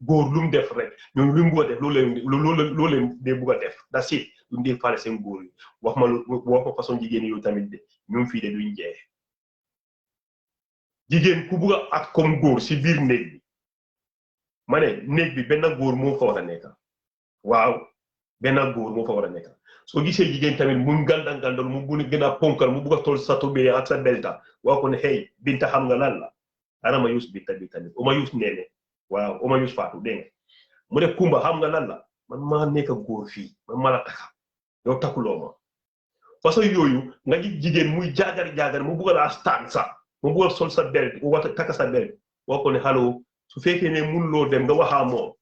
góor lu mu def rek ñoom lu mu bëgg a def loolu leen dee bëgg a def that's it lu mu dee faale seen góor yi wax ma façon jigéen yow tamit de ñoom fii de duñ jeex jigéen ku bëgg a ak comme góor si biir néeg bi ma ne néeg bi benn góor moo fa war a nekk waaw benn góor moo fa war a nekk soo gisee jigéen tamit mu ngandal mu bu gën a ponkal mu bëgg a toll sa tubéy ak sa belta waa ko ne hey Binta xam nga lan la ana ma yus Binta bi tamit oma yus neene waaw oma yus Fatou dégg nga mu ne Kumba xam nga lan la man maa nekk góor fii man maa la taka yow takuloo ma parce que yooyu nga gis jigéen muy jaagar mu bëgg laa staan sa mu bëgg a sol sa belt wala taka sa belt waa ko ne allo su fekkee ne mun loo dem nga waxaa moom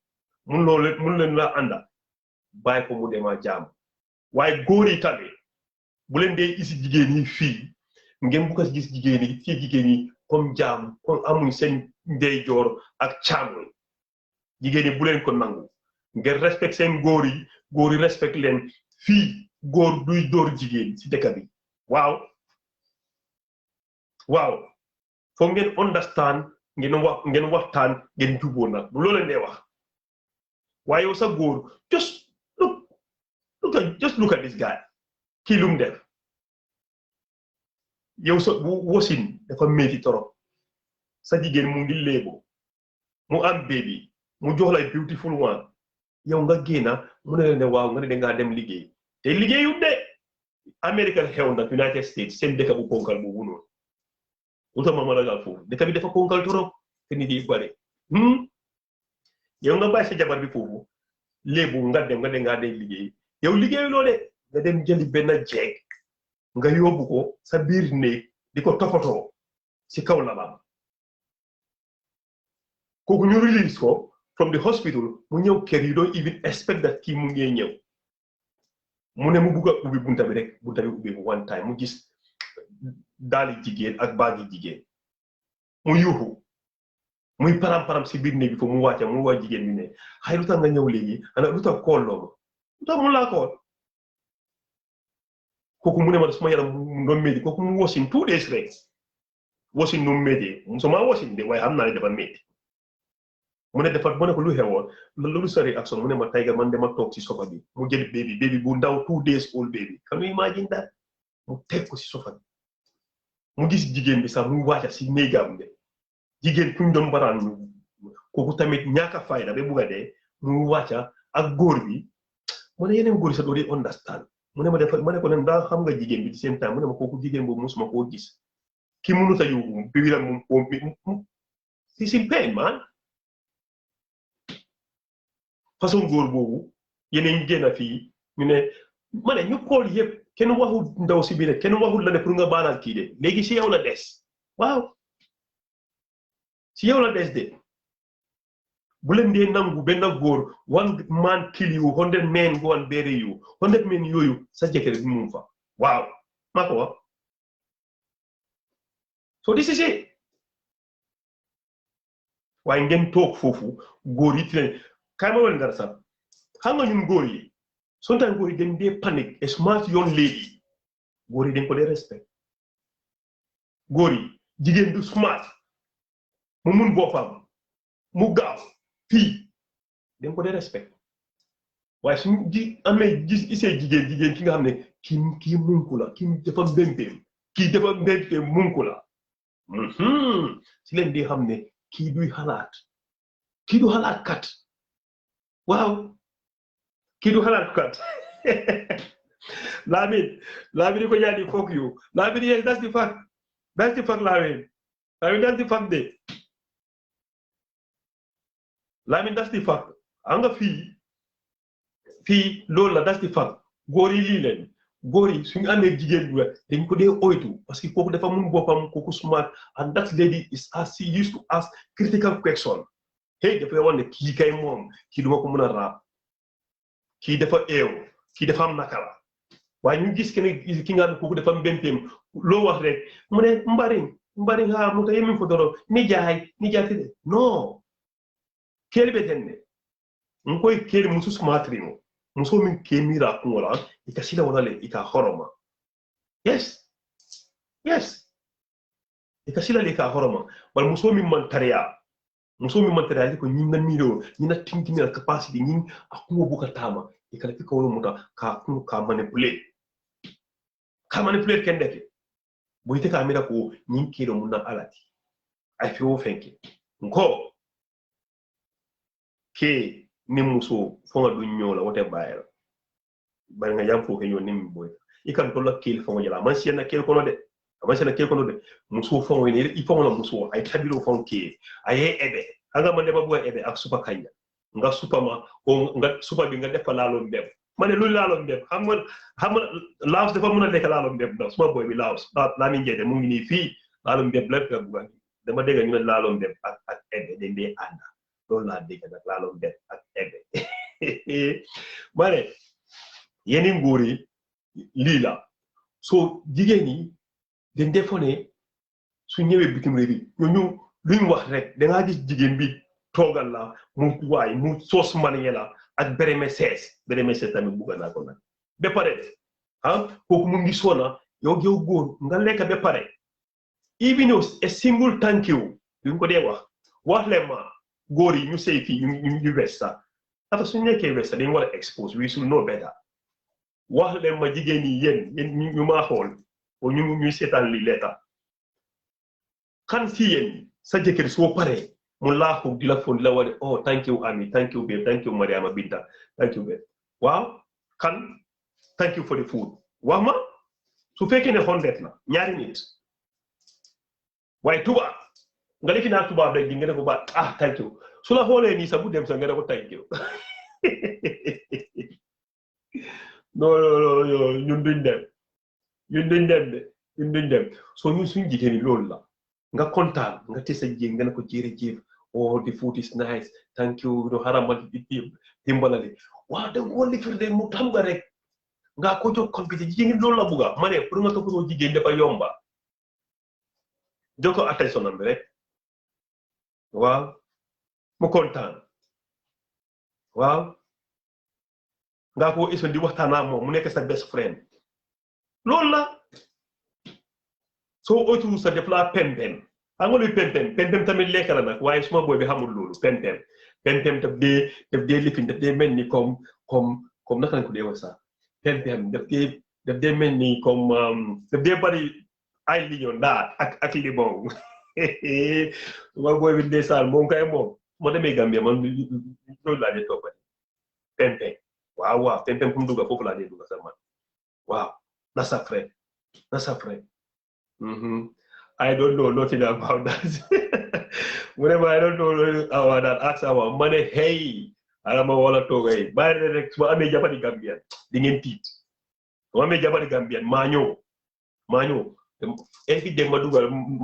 mun leen la ànda bàyyi ko mu demaa jaam waaye góor yi tamit bu leen dee isi jigéen ñi fii ngeen bu ko gis jigéen ñi comme jaam comme amuñ seen ndeyjoor ak càmmoñ jigéen ñi bu leen ko nangu ngeen respect seen góor yi respect leen fii góor duy dóor jigéen si dëkk bi waaw foog ngeen understand ngeen waxtaan ngeen juboo nag bu loo leen dee wax waaye yow sa góor just look at this guy kii lu mu def yow sa wosin dafa métti torop sa jigéen mu ngi léebo mu am baby mu jox la beautiful one yow nga génna mu ne ne waaw nga ne dangaa dem liggéey te liggéeyu de American xew nag United States seen dëkk bu ponkal boobu noonu utama ma ragal foofu dëkk bi dafa ponkal torop te nit yi bare yow nga bàyyi sa jabar bi foofu léebu nga dem liggéey yow liggéeyu loo de nga dem jëli benn jeeg nga yóbbu ko sa biir néeg di ko toppatoo si kaw labam kooku ñu release ko from the hospital mu ñëw kër yi don't even expect that kii mu ngee ñëw mu ne mu bugg a ubbi bunta bi rek bunta bi ubbi one time mu gis daali jigéen ak baagi jigéen mu yuuxu muy param si biir néeg bi foofu mu wàcce mu waa jigéen bi ne xëy lu tax nga ñëw léegi ana lu tax kool loolu lu tax mu laa kool kooku mu ne ma suma yaram mu doon métti kooku mu wasin 2 days rek wasin nu mu méttee musuma wasin de waaye xam naa ne dafa métti mu ne ko lu xewoon loolu sa réaction mu ne ma Tiger man dama toog si sofa bi mu jël baby bu ndaw 2 days old baby can you imagine that mu teg ko si sofa bi mu gis jigéen bi sax muy wàcca si néegam de jigéen fu ñu doon baraan ñu kooku tamit ñaaka fayda ba bugg a dee muy wàcca ak góor bi mu ne yeneen góor yi sax doo dee understand mu ne ma ne ko ne daa xam nga jigéen bi di seen temps mu ne ma kooku jigéen boobu musuma koo gis ki mënut a yóbbu bi la mu si pain man façon góor boobu yeneen génn fii ñu ne ma ne ñu xool yëpp kenn waxul ndaw si biir kenn waxul la ne pour nga baanal kii de léegi si yow la des waaw si yow la des de bu leen dee nangu benn góor 1 man kill you 100 men go and bury you 100 men yooyu sa jëkkër bi mu fa waaw maa ko wax so this is it waaye ngeen toog foofu góor yi leen kay ma woon dara sax xam nga ñun góor yi sometimes góor yi dañ dee panic a smart young lady góor yi dañ ko dee respect góor yi jigéen du smart mu mun boppam mu gaaw fii dañ ko dee respect waaye suñu gisee jigéen ki nga xam ne kii munku la kii dafa mbémpeem munku la si leen di xam ne kii du xalaat kat waaw kii du xalaat kat Lamin ko ñaadi foog you Lamin yes that's the fact Lamin that's the fact de Lamin that's the fact anga fii loolu la that's the fact góor yi lii leen góor yi suñu amee jigéen bu dañ ko dee oytu parce que kooku dafa mun boppam kooku smart and that lady she used to ask critical question hey dafay wax ne kii kay moom kii duma ko mën a raab kii dafa eew kii dafa am nakala waaye ñu gis ki nga xam kooku dafa am benteem loo wax rek mu ne mbari ha mu ta yemin fo doro ni jaay tide non keli be tenne ngoy keli musu smartrimo muso min kemira kungola ikasila wala le ika horoma yes ikasila le ika horoma bal muso min man tariya ko ñinna miro ñinna tintimira capacity ñin akungo buka tama ikala fi ko wala muta ka manipulate kendeke boyite ka mira ko ñin kiro mun na alati ay fi wo fenke nko ke ni muso fonga du ñola wote bayela bari nga jam fo ke ñoni mi boy ikan to la kel fonga jala man sien na kel kono de muso fonga ni i fonga muso ay tabiro fonke ay ebe aga man de babu ebe ak supa kanya nga supa ma o nga supa bi nga def lalo mbem mané lu lalo mbem xam laos dafa mëna lek lalo mbem do suma boy bi laos la mi njété mu ngi ni fi lalo mbem lepp ga bu dama dégg ñu lalo mbem ak ebe de ndé anda loolu laa dégg nag laaloo mbet ak ebe ma ne yeneen góor yi lii la soo jigéen ñi dañ defoon ne su ñëwee bitim réew bi ñooñu luñ wax rek dangaa gis jigéen bi toogal la mu soos maniye la ak bereme sees tamit bugga naa ko nag ba pare kooku mu ngi soona yow góor nga lekk ba pare even a single thank you duñ ko dee wax leen ma góor yi ñu sey fii ñu westa dafa suñu nekkee westa dañu war a expose we should know better wax leen ma jigéen yi yéen ñu maa xool o ñuy seetaan li leeta kan fii yéen sa jëkkër soo paree mu laaxu di la fon di la war oh thank you Ami thank you babe thank you Mariama Binta thank you babe waaw kan thank you for the food wax ma su fekkee ne 100 la ñaari nit waaye tuba nga defi naa tubaab rek di nga ne ko ba thank you su la xoolee nii sax bu dem sax nga ne ko thank you non ñun duñ dem soo ñun suñ jigéen ñi loolu la nga kontaan nga te sa jigéen nga ne ko jërëjëf oh the food is nice thank you xaramal dimbalali waaw da nga ko lifir de mu xam nga rek nga ko jox compété jigéen loolu la bugga ma ne pour nga toppatoo jigéen dafa yomba jox ko attention am bi rek waaw mu kontaan waaw nga ko iso di waxtaan ak moom mu nekk sa best friend loolu la soo otu sa def la pempem xam nga luy pempem tamit lekk la nag waaye suma boy bi xamul loolu pempem daf dee lifin daf dee mel ni comme naka lañ ko dee wax sax pempem daf dee mel ni comme daf dee bari ay liñoon daal ak limon suma boy bi ndeysaan moom kay moom moo demee Gambia man loolu laa dee toppati pempem waaw pempem fu mu dugga foofu laa dee dugga sax man waaw na safre I don't know nothing about that whenever I don't know about that ask our money hey alama wala toogay bàyyi rek su ma amee jabari Gambian di ngeen tiit su ma amee jabari Gambian maa ñëw every day ma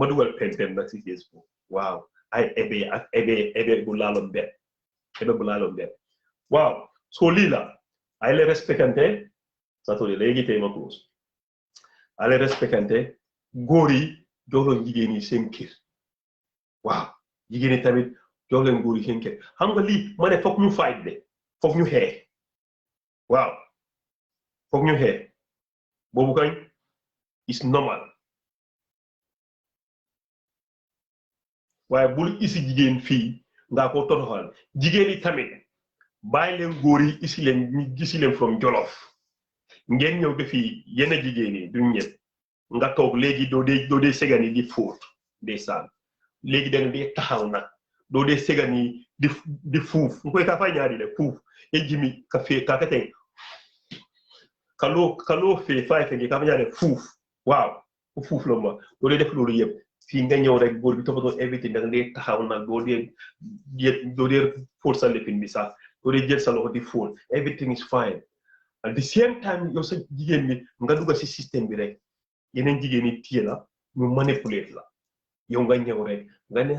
dugal pempem nag si Facebook waaw ay ebe bu laaloon bet waaw so lii la ay le respectante satole léegi tey ma close ay le respectante góor yi jox leen jigéen yi seen kër waaw jigéen yi tamit jox leen góor yi seen kër xam nga lii ma ne foog ñu fight de foog ñu xeex waaw foog ñu xeex boobu kañ is normal waaye bul isi jigéen fii nga ko totoxal jigéen yi tamit bàyyi leen góor yi isi leen from Jolof ngeen ñëw ba fii yenn jigéen yi duñ ñëpp nga toog léegi doo dee segani di fóot ndeysaan léegi da nga dee taxaw nag doo dee segani di fuuf nga koy ka fay ñaari de fuuf e jimi ka fee ka kate kaloo fee fay fe ka fa ñaari fuuf waaw fuuf la ma doo dee def loolu yëpp fii nga ñëw rek góor bi toppatoo everything da nga dee taxaw nag doo dee fóot sa lépin bi sax doo dee jël sa loxo di fóot everything is fine at the same time yow sa jigéen bi nga dugga si système bi rek yeneen jigéen ñi téye la ñu manipulate la yow nga ñëw rek nga ne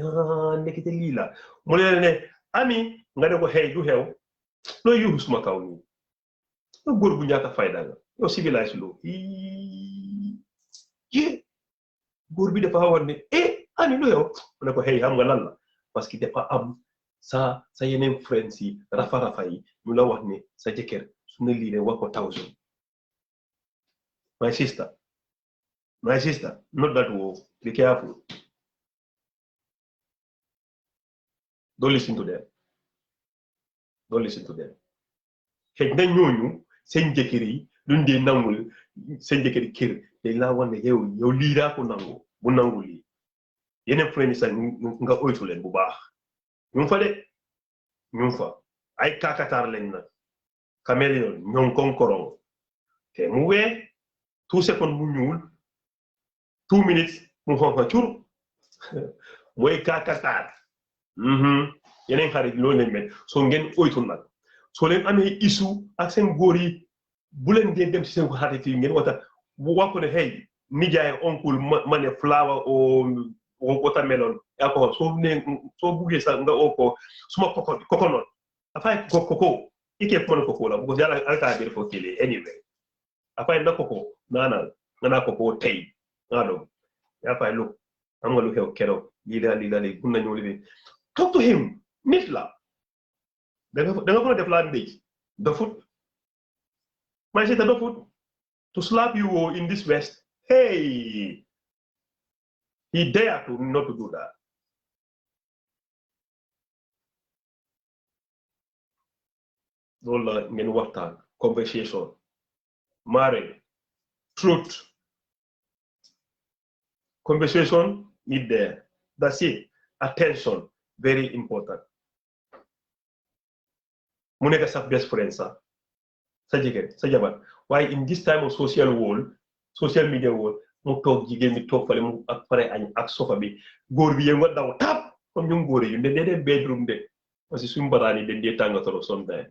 nekkite lii la mu leen ne Ami nga ne ko xëy du xew loo yuuxu suma kaw nii góor bu ñàkk fayda nga yow civilise loo ye góor bi dafa war ne ani lu yow mu ne ko hey xam nga lan la parce que dafa am sa yeneen friends yi rafa yi ñu la wax ne sa jëkkër su ne lii de wax ko 1000 my sister not that way. Be careful. Don't listen to them. Xëy na ñooñu seen jëkkër yi duñ dee nangul seen jëkkër kër dañ laa wan ne yow lii daa ko nangu bu nangu lii yeneen friend sax nga oytu leen bu baax ñu fa de ñu fa ay kakataar lañ nag caméléon ñoom konkorong te mu wee 2 secondes mu ñuul 2 minutes mu xonqa cur mooy kakataar yeneen xarit loolu lañ mel soo ngeen oytu nag soo leen amee issue ak seen góor yi bu leen dee dem ci seen xarit yi ngeen wata bu wax ko ne hey nijaay oncle ma ne flower o watermelon alcohol soo buggee sax nga oo ko suma koko noon afay koko ike kono koko la because yàlla alka bir fo kili anyway afay na koko nana ngana koko tey ngado afay lu am nga lu xew kero lii la gun nañu li talk to him nit la da nga ko def la ndey the foot my sister the foot to slap you in this west hey he dare to not to do that loolu la ngeen waxtaan conversation marriage truth conversation need there that's it attention very important mu nekk sa best friend sa jigéen sa jabar waaye in this time of social media world mu toog jigéen mi toog fale mu ak pare añ ak sofa bi góor bi yëngu daw tap comme ñoom góor yi ñu dee bedroom de parce que suñu baraan yi dañ dee tàngatoro sometime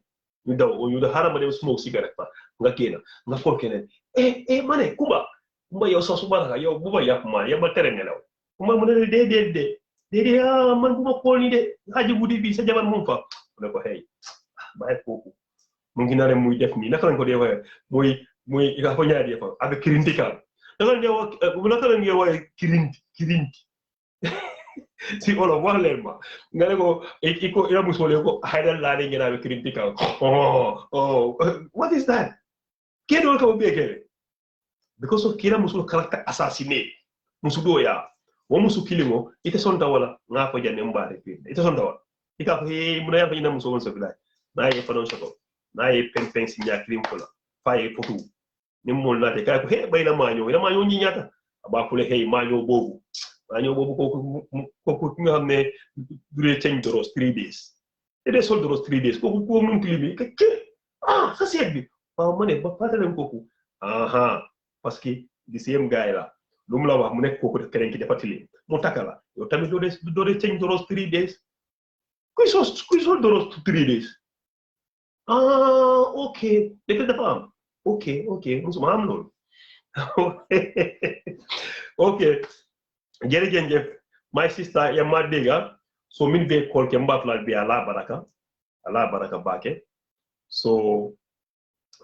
ñu daw ñu da xaaral ma dem smoke cigarette fa nga génn nga xool keneen ma ne Kumba yow sax su baraka yow bu ma yàpp maa yow ma tere nelaw Kumba mu ne déedéet man bu ma xool ni de xaaji guddi bi sa jabar mu fa mu ne ko hey bàyyi kooku mu ngi naa muy def nii naka lañ ko dee waxee muy nga ko ñaari fa ak kirintikal naka lañ dee waxee kirinti si olof wax leen ma nga ne ko iko ila musole ko haydal la ngeen ave critical what is that kedo ko bekele because of kira musul character assassiné musu doya wo musu kilimo ite sonta wala nga ko janne mbare fi ite sonta wala ika ko mu na yamba ina muso won so bilay na ye fa don soto na ye pen si nya krim ko la fa ye fotu ni mo la te ka ko bayna maño ñi ñata ba ko le maño bobu kooku ki nga xam ne durée change doros 3 days te de sol doros 3 days kooku ko mun klimi ka sa seet bi waaw ma ne ba fàttalen kooku parce que di same guy la lu mu la wax mu nekk kooku def keneen ki dafa tilim mu takka la yow tamit doo de change doros 3 days kuy sol doros 3 days ok dëgg dafa am ok musuma am loolu ok jërëjëf my sister ya ma dega so min be call ke mbafla bi ala baraka bake so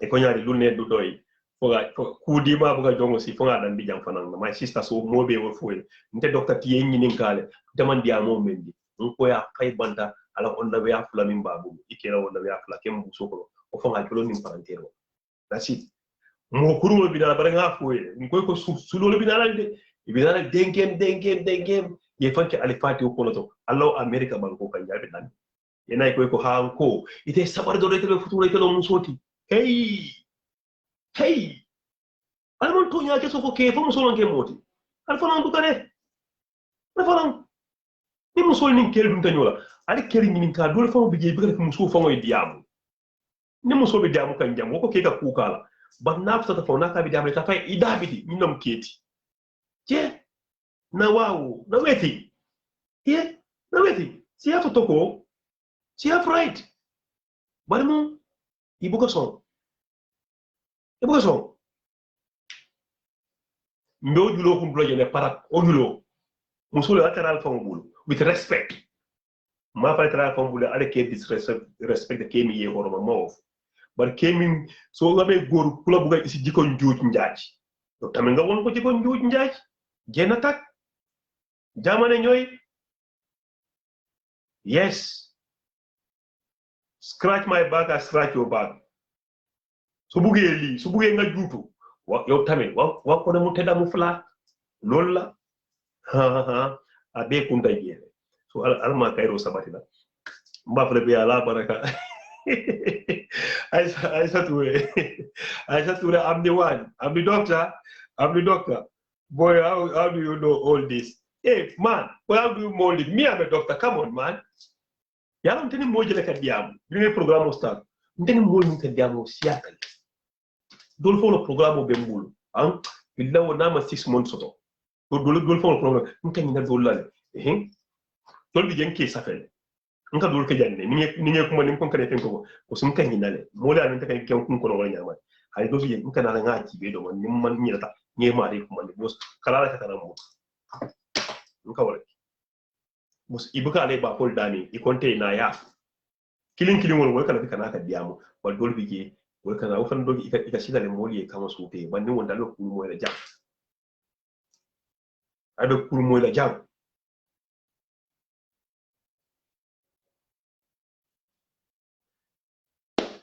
e ko nyaari lu ne du doy foga ku di ma buga jongo si foga dan di jam fanan my sister so mo be wo foy nte docteur ti yenni nin kale demandi amo mendi ko ya fay banda ala on na ya fula min babu ikela on na ya fula kem bu sokolo o foga ko nin parentero that's it mo kuru bi dala bare nga foy ko su lo bi dala de ibinana dengem ye fanke alifati o konoto allo america banko kan jabe dan yenay ko hanko ite sabar do rete futuro ite lo musoti hey almon to nyaake so ko ke fo musolon ke moti alfanan du tane alfanan ni musol nin kel dum tanyola ali keri nin ka dole famo bije bi ko muso famo e diamu ni muso be diamu kan jam ko ke ka kukala ban nafta ta fona ka bi diamu ta fay idabiti minnom keti na wow na weti si ya toko si ya right barmu ibuka son ndo julo ko bloje ne parat o julo musul lateral fambul with respect ma pa lateral fambul ale ke disrespect ke mi ye horoma move bar kemin so gabe gor kula buga isi jiko njuuj njaaji to tamé nga won ko jiko njuuj njaaj gena tak jamane ñoy yes scratch my back I scratch your back so buge nga juutu yow tamé wa ko mu tedda mu flat lol la ha abe kunta jere so alma kayro sabatina mbafle be ala baraka Aisha Toure, I'm the one. I'm the doctor. Boy, how do you know all this? Hey, man, how do you mold it? Me, I'm a doctor. Come on, man. Ya don't tell me more like a diam. You know, program start. You tell me more like a diam. Seattle. Don't follow program of Bembulu. You know, now 6 months or so. Don't follow program. You can not do that. Don't be young case affair. Nka dul ke janne ni nge kuma nim kon kane tenko ko sum kan hinale mola min ta kan ken kun kono wala nyama hay do fi nka na nga ci be do man nim man nyata nge ma de kuma ni bos kala ka tan mo nka wala bos ibuka le ba pol dani I konte na ya kilin wala kala kana ka diamo wal dol bi ke wala kana o fan do ika sidale moli kama suute ban ni wonda lo kul mo la jam ado kul mo la jam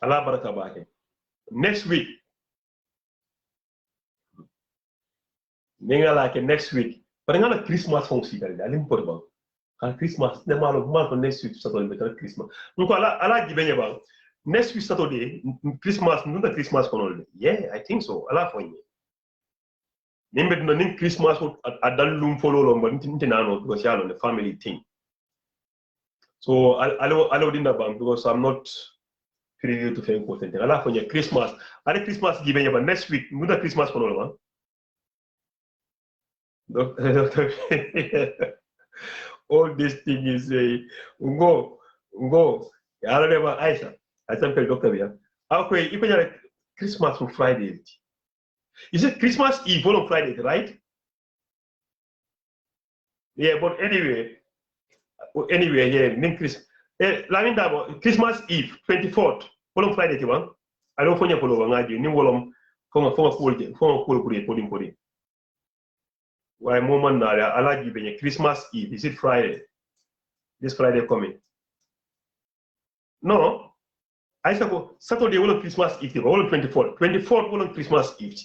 Allah baraka bake next week ninga like next week but ngala Christmas fon si kali alim porba ka Christmas ne malo next week Saturday be Christmas nko ala gibenya ba next week Saturday Christmas nunda Christmas kono yeah I think so ala fonye nimbe no nin Christmas adallum follow lo but ntinano because yalo the family thing so alo dinda bam because I'm not preview to fame content ala fonye Christmas ale Christmas gibenya ba next week nunda Christmas kono lo all this thing is ngo yala deba Aisha pe doctor bia akwe ipenya Christmas on Friday is it Christmas Eve on Friday right yeah but anyway here nin Christmas laminda Christmas Eve 24th on Friday ti wan alo fonya polo ngaji ni wolom fonga poli why moment na ala gibenye Christmas Eve is it Friday this Friday coming no I say Saturday will Christmas Eve all 24th will Christmas Eve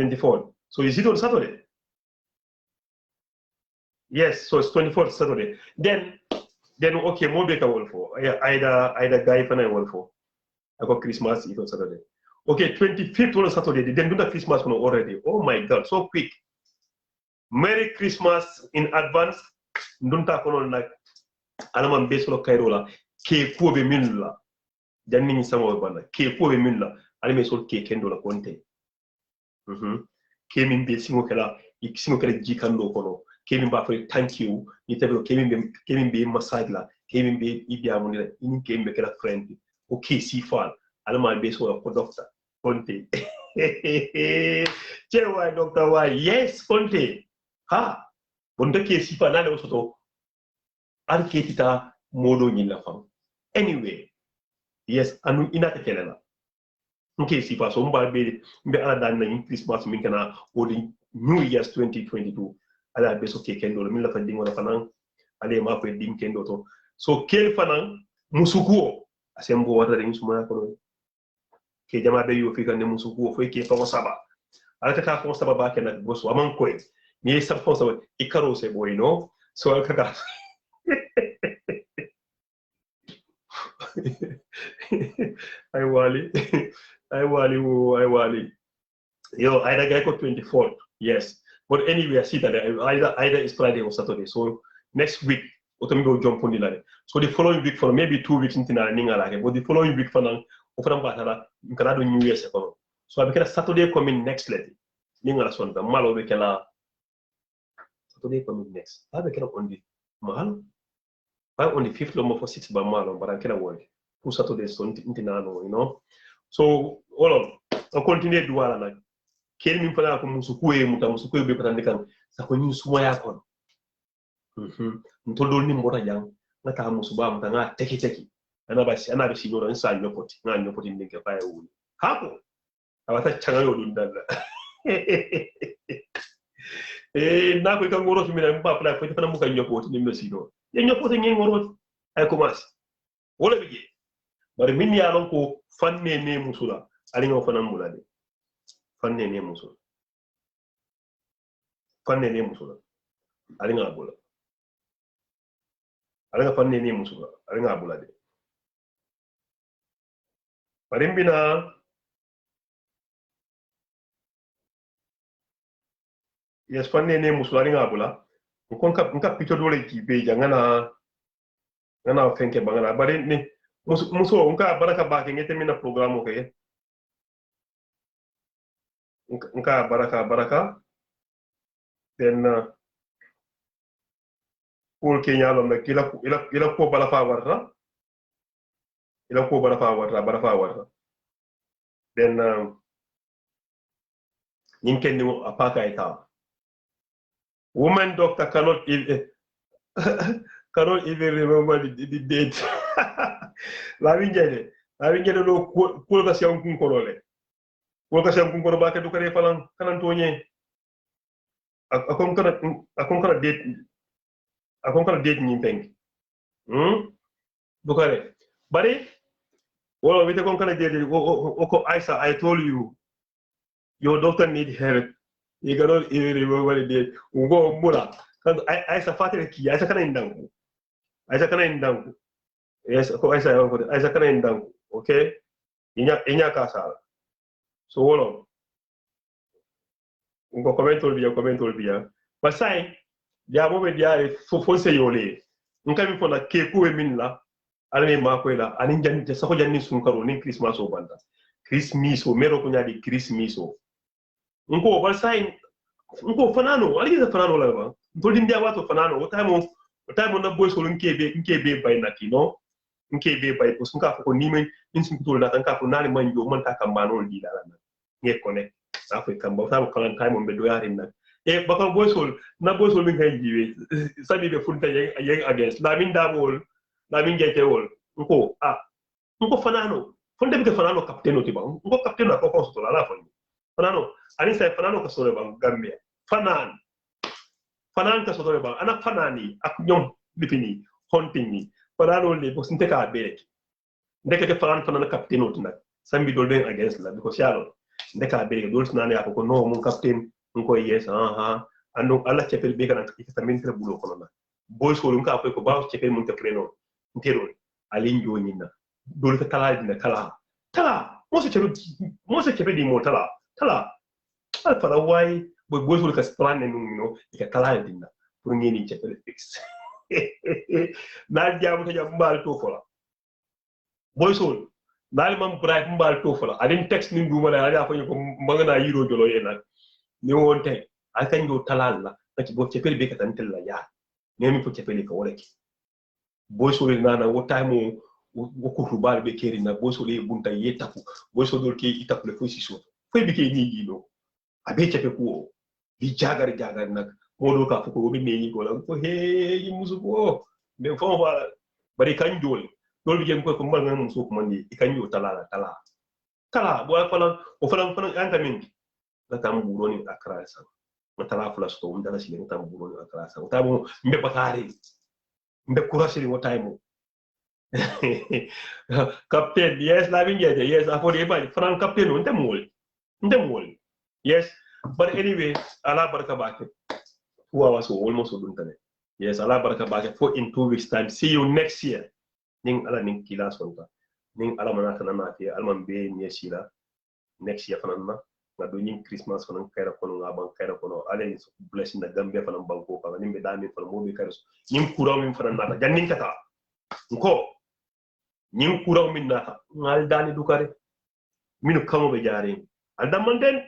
24th so is it on Saturday yes so it's 24th Saturday then okay more better one for either guy fan I one for I got Christmas Eve on Saturday okay 25th on Saturday then do the Christmas one already oh my god so quick Merry Christmas in advance ndunta kono nak alaman besolo kayrola ke fobe minla janni ni samo bana ke fobe minla alime sol ke kendo la konte ke min be singo kala jikando kono ke min ba for thank you ni tabe ke min be massage la ke min be ibiamu ni ni ke min be kala friend okay si fal alaman besolo ko doctor konte chewa doctor why yes konte ha bonta ke sifa nale osoto arketita modo nyilla fam anyway yes anu inata kelela nke sifa so mba be ala dan na Christmas min kana odi New Year's 2022 ala be so ke kendo min la fa ding wala fanan ale ma ko ding kendo to so kel fanan musukuo asembo wata ding suma ko ke jama be yo fika ne musukuo fo ke fa saba ala ta fa saba ba kenak bo so amon koy ni suppose ikaro se boy no so alkaka I wali yo either guy got 24th yes but anyway I see that either is Friday or Saturday so next week otomi go jump on the line so the following week for maybe 2 weeks intina ninga like but the following week for now ofram batara nkana do New Year's ko so abikela Saturday coming next lady ninga la sonda malo be kala Saturday coming next. I can on the mahal. I on the 5th lomo for 6 by malon, but I can work. 2 Saturdays so intinano, you know. So all of I continue duala na. Keli mi mpana ko musukue be patandika sa ko nyu suma ya kon. Ntodol ni mbota jang. Ngata musuba mtanga teki. ana be signora insa nyopoti nga nyopoti ndinke faye wuli hapo awata changa yo dundalla na ko kan ngoro mina mba pla ko tan muka nyopoti ni mesino ye nyopoti ngi ngoro ay commence wala bije bari min ya lon ko fanne ne musula ali ngo fanan mulade fanne ne musula ali nga bula ali nga fanne ne musula ali nga bulade bari mbina yes fanne ne musula ali nga bula ko nka pito dole ki be jangana ngana fenke bangana bari ni muso nka baraka ba ke ngete mina programo ke nka baraka then pour Kenya lo na ila ko bala fa warta then yin kendi apaka ita woman doctor cannot even remember the date la vingere lo ko ga siam kun kolole ko ga siam kun ko ba ke du kare falan kanan tonye akon kana date ni peng bukare bari wala wite kon kana date ko Aisha, I told you your doctor need help. You cannot even remember the date. Ugo mula kan Aisha fatire ki Aisha kana indangu yes ko Aisha kana indangu okay inya kasala so wala ngo comment biya pasai dia mo be dia fo se yole nkami fo na ke ku min la alme ma ko la ani janni sa ko janni sun karo ni Christmas o banda Christmas o mero ko nyadi Christmas o ngo pasai ngo fanano ali za fanano la ba to dia wato fanano o time na boy so nkebe bay na kino nkebe bay ko sun ka ko ni men in sun ko la kan ka ko nani man jo man ta kambano di dala na nge connect Africa ba ta ko kan time on be do yarin nak e bakal boysol min kay jiwe sabi be funta yeng against na min dabol na min jetewol ko fanano fonde be fanano captain otiba ko captain ko ko so la fonni fanano ani sai fanano ko so ba gambia fanan ka so ba ana fanani ak ñom bipini hontini fanano le bo sinte ka be ndeke fanano captain otina sambi do ben against la because yalo ndeka be do nane ko no mon captain ko yes ando alla chepel be kana ikata min tre bulo kono na boys ko nka ko ba chepel mun te preno ntero ali njoni na do ta kala dina kala mo se chepel di mo tala al fara wai boys ko ka plan ne no ika kala dina pour ngeni chepel fix na jamu ta jam mbal to fola boys ko dal mam bright mbal to fola adin text ni duma la ada ko mbangana yiro jolo yena ni wonte akan do talal la ci bo ci peli be ka tan la ya nemi ko ci peli ko wala ki boy so le nana wota mo ko rubal be keri na boy so le bunta yetaku boy so do ke itaku le fo si so fo be ke ni gino abe ci pe ko bi jagar nak mo do ka ko be ni ko la ko he musu ko me fo wala bari kan jol dol bi jëm ko mbal nga musu ko man ni kan yo talala kala bo fala o fala anta min la tam buroni akra sa matala fula sto ndala sile tam buroni akra sa tamo mbe bakari mbe kurasiri wo time captain yes la vinje yes afori ba fran captain on ndemol yes but anyway ala baraka bake 2 hours almost duntane yes ala baraka bake for in 2 weeks time see you next year ning ala ning kila sonta ning ala manata na fi alman be ni sila next year fanana na do ñing Christmas fanan kayra kono ngaban kayra kono ale blessing na Gambia fanan banko fa nimbe dami fa mo be kayra ñing kuraw min fanan nata jannin kata ko ñing kuraw min nata ngal dani dukare minu kamo be jare al damanden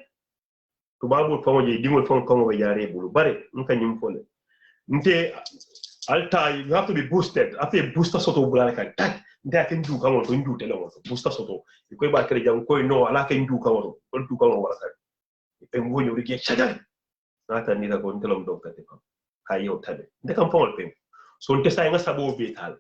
to babu famo je dingol famo kamo be jare bulu bare nka ñim fole nte alta you have to be boosted after booster soto bulale kan tak nda ken du kamo to ndu tele mo booster soto ko ba kere jam ko no ala ken du kamo to du kamo wala kan e mo nyori ke chagal nata ni da ko ntelom do kate ko kayo tabe nde kam famo pe so nte sa nga sabo be tal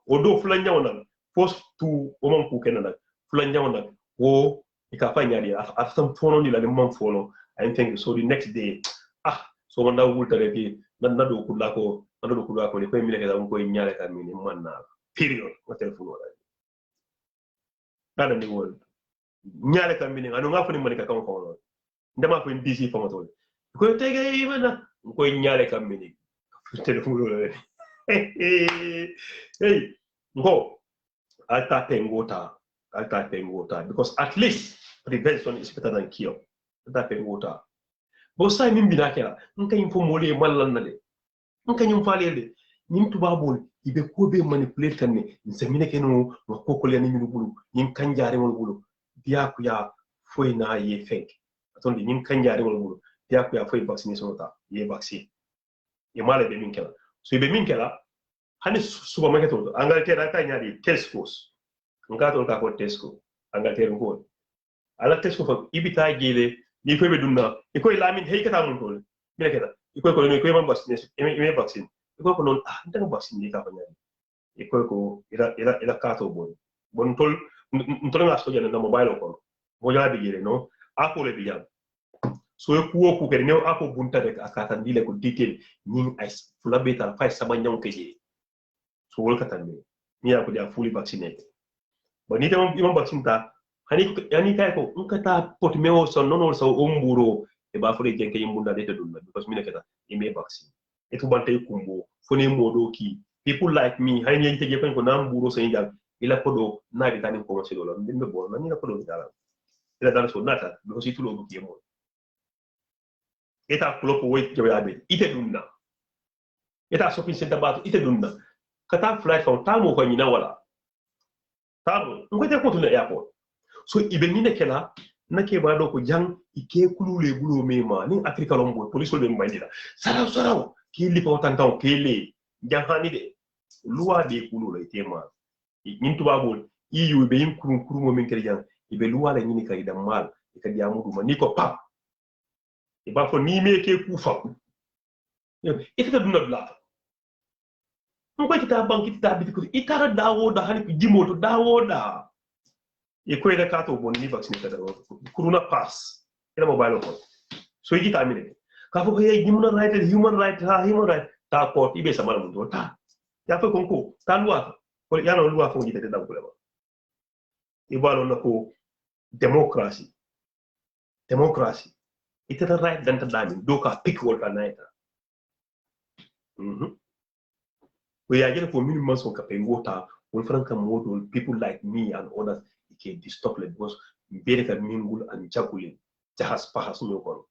o do fula nyawna first two woman ku kenana fulan jawna wo ika fa nyari after some phone ni la mom phone I think so the next day so wanda wulta reki na do kula ko ni ko mi leka ko nyaale ka mi ni manna period ko telephone wala kada ni wol nyaale ka mi ni anu ngafu ni manika kan ko ndama ko DC fa matol ko tege imana ko nyaale ka mi ni telephone wala hey go alta pengota because at least prevention is better than cure alta pengota bo say min binakela nka info mole mallan na de nka nyum falele nim tubabol ibe ko be manipulate kan ne nsamine kenu ko ko le ni bulu nim kanjare wol bulu dia ku ya foi na ye fake atondi nim kanjare wol bulu dia ku ya foi vaccination ta ye vaccine e male be min kela so ibe min kela hani supermarket to Angleterre ta nyaadi Tesco's ngato ka ko Tesco Angleterre ko ala Tesco fa ibita gele ni ko be dunna e ko lamin hey kata mun ko mi keta e ko man vaccine e vaccine e ko non ndanga vaccine ni ka fa nyaadi e ko ila kato bon tol nga so jana na mobile ko mo jala bi gele no Apple bi jam so e ku ke ne Apple bunta de akata ndile ko detail ni ay fula beta fa sabanya ko je so wol katande ni ya ko dia fully vaccinated ba ni tam imam vaccine ta hani kay ko ngata pot mewo so non so omburo e ba fure jenke yimbunda de dunna because mi nekata ime vaccine e to bante kumbo fone modo ki people like me hani yente je ko na mburo so injal ila kodo na bi tani ko so do ndimbe bo na ni la kodo dala ila dala so nata because itu lo buki mo eta klopo wait je yabe ite dunna eta shopping center ba ite dunna kata flight from tamo ko nyina wala tamo ngote ko tuna airport so ibe nyine kela nake ba do ko jang ike kulule bulo mema ni afrika lombo police be mbandira saraw ki li ko tantaw kele jahani de loi de kulule tema nin tubabol EU be yin kurun mo min kere jang ibe loi la nyini kay dam mal e kadi amudu ma ni ko pap e ba fo ni me ke ku fa ite dum na ko kita banki kita bitiko itara dawo da hani ko jimoto dawo da e ko ida kato bon ni vaccine kada corona pass ila mobile ko so yi ta mine ka fo he human right ta ko ibe sama mun do ta ya fa konko ta loi ko ya no loi fo jite da ko le ba e balo na ko democracy ita right dan ta dami do ka pick wol ta naita we are getting for minimum so kapengota when franka model people like me and others can stop like because very can mingle and jagule jahas pahas no kon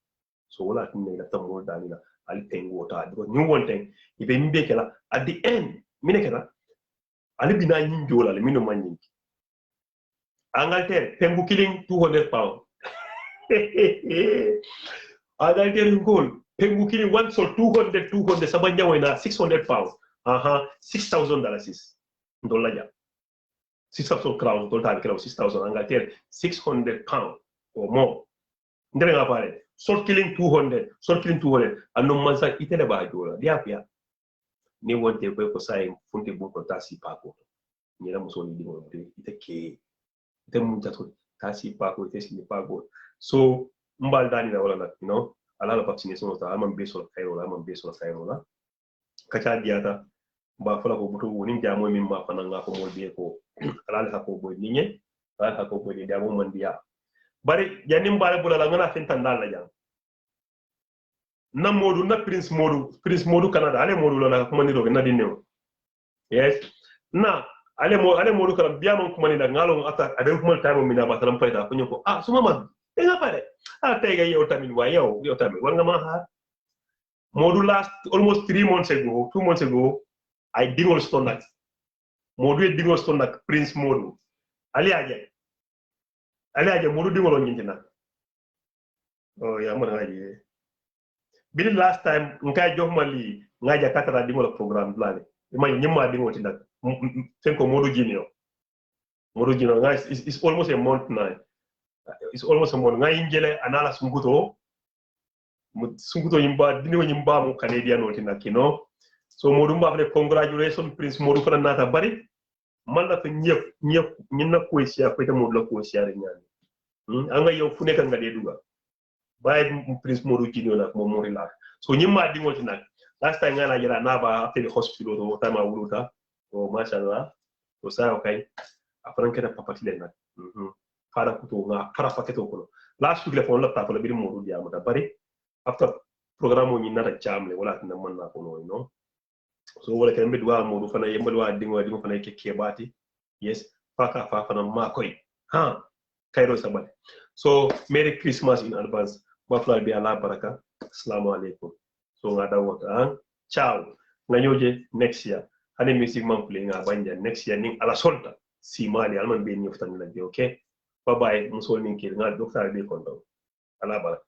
so wala tin ne ta mo dalila ali pengota because new one thing if me be kala at the end mine kala ali bina nyin jola le mino manyin Angleterre pengu killing 200 pounds Angleterre goal pengu killing one so 200 sabanya wena 600 pounds $6,000 dollar ja 6,000 crowns total crowns 6,000 Angleterre 600 pounds or more ndere nga pare short killing 200 anu mansa itele ba dola dia pia ni wonte ko sai funte bu ko tasi pako ni la muso ni dingo ite mun tato tasi pako ite si pako so mbal dani na wala na ala la vaccination ta amam beso kairo la kacha diata ba fala ko buto woni jamo min ma fana nga ko mol be ko ala ha ko boy ninye ala ha ko boy de jamo man biya bari janim bare bulala ngana fintan dal la jam na modu na prince modu Canada ale modu la ko mani do na dinne yes na ale modu kala biya man ko mani da ngalo ata abe ko mal tamo mina ba taram fayda ko nyoko suma man e nga pare tega yow tamin wa yow tamin war nga ma ha modu last almost 2 months ago I dingol stomach modu dingol stomach prince modu ali aje modu dingol nyintina ya mo ngaji bil last time nka jox mali ngaja katara dingol programme blane ma nyimma dingol tindak fenko modu junior guys is almost a month now ngai ngele anala sunguto yimba dino yimba mo canadian no tindak so modu mbafle congratulations prince modu fana nata bari malla fa ñep ñina ko sia ko tamo la ko sia re ñaan anga yow fu nekk nga de duga baye prince modu ci nak mo mori la so ñima di ngol nak last time ngana jira na ba after hospital to tama wuluta o mashallah to sa okay afran keda papati le nak fara ko to nga fara paketo ko last week le fon la ta ko le bir modu di amata bari after programme ñi nata chamle wala tan man na ko no so wala kan bedwa modu fana yembal wa dingo fana ke bati yes faka fa fana ma koy ha kayro sabale so merry Christmas in advance mafla bi ala baraka assalamu alaikum so nga dawo ciao nga ñoje next year hane music man play nga banja next year ning ala solta si mali alman be ñoftan la okay bye bye musol ning ki nga docteur be konto ala baraka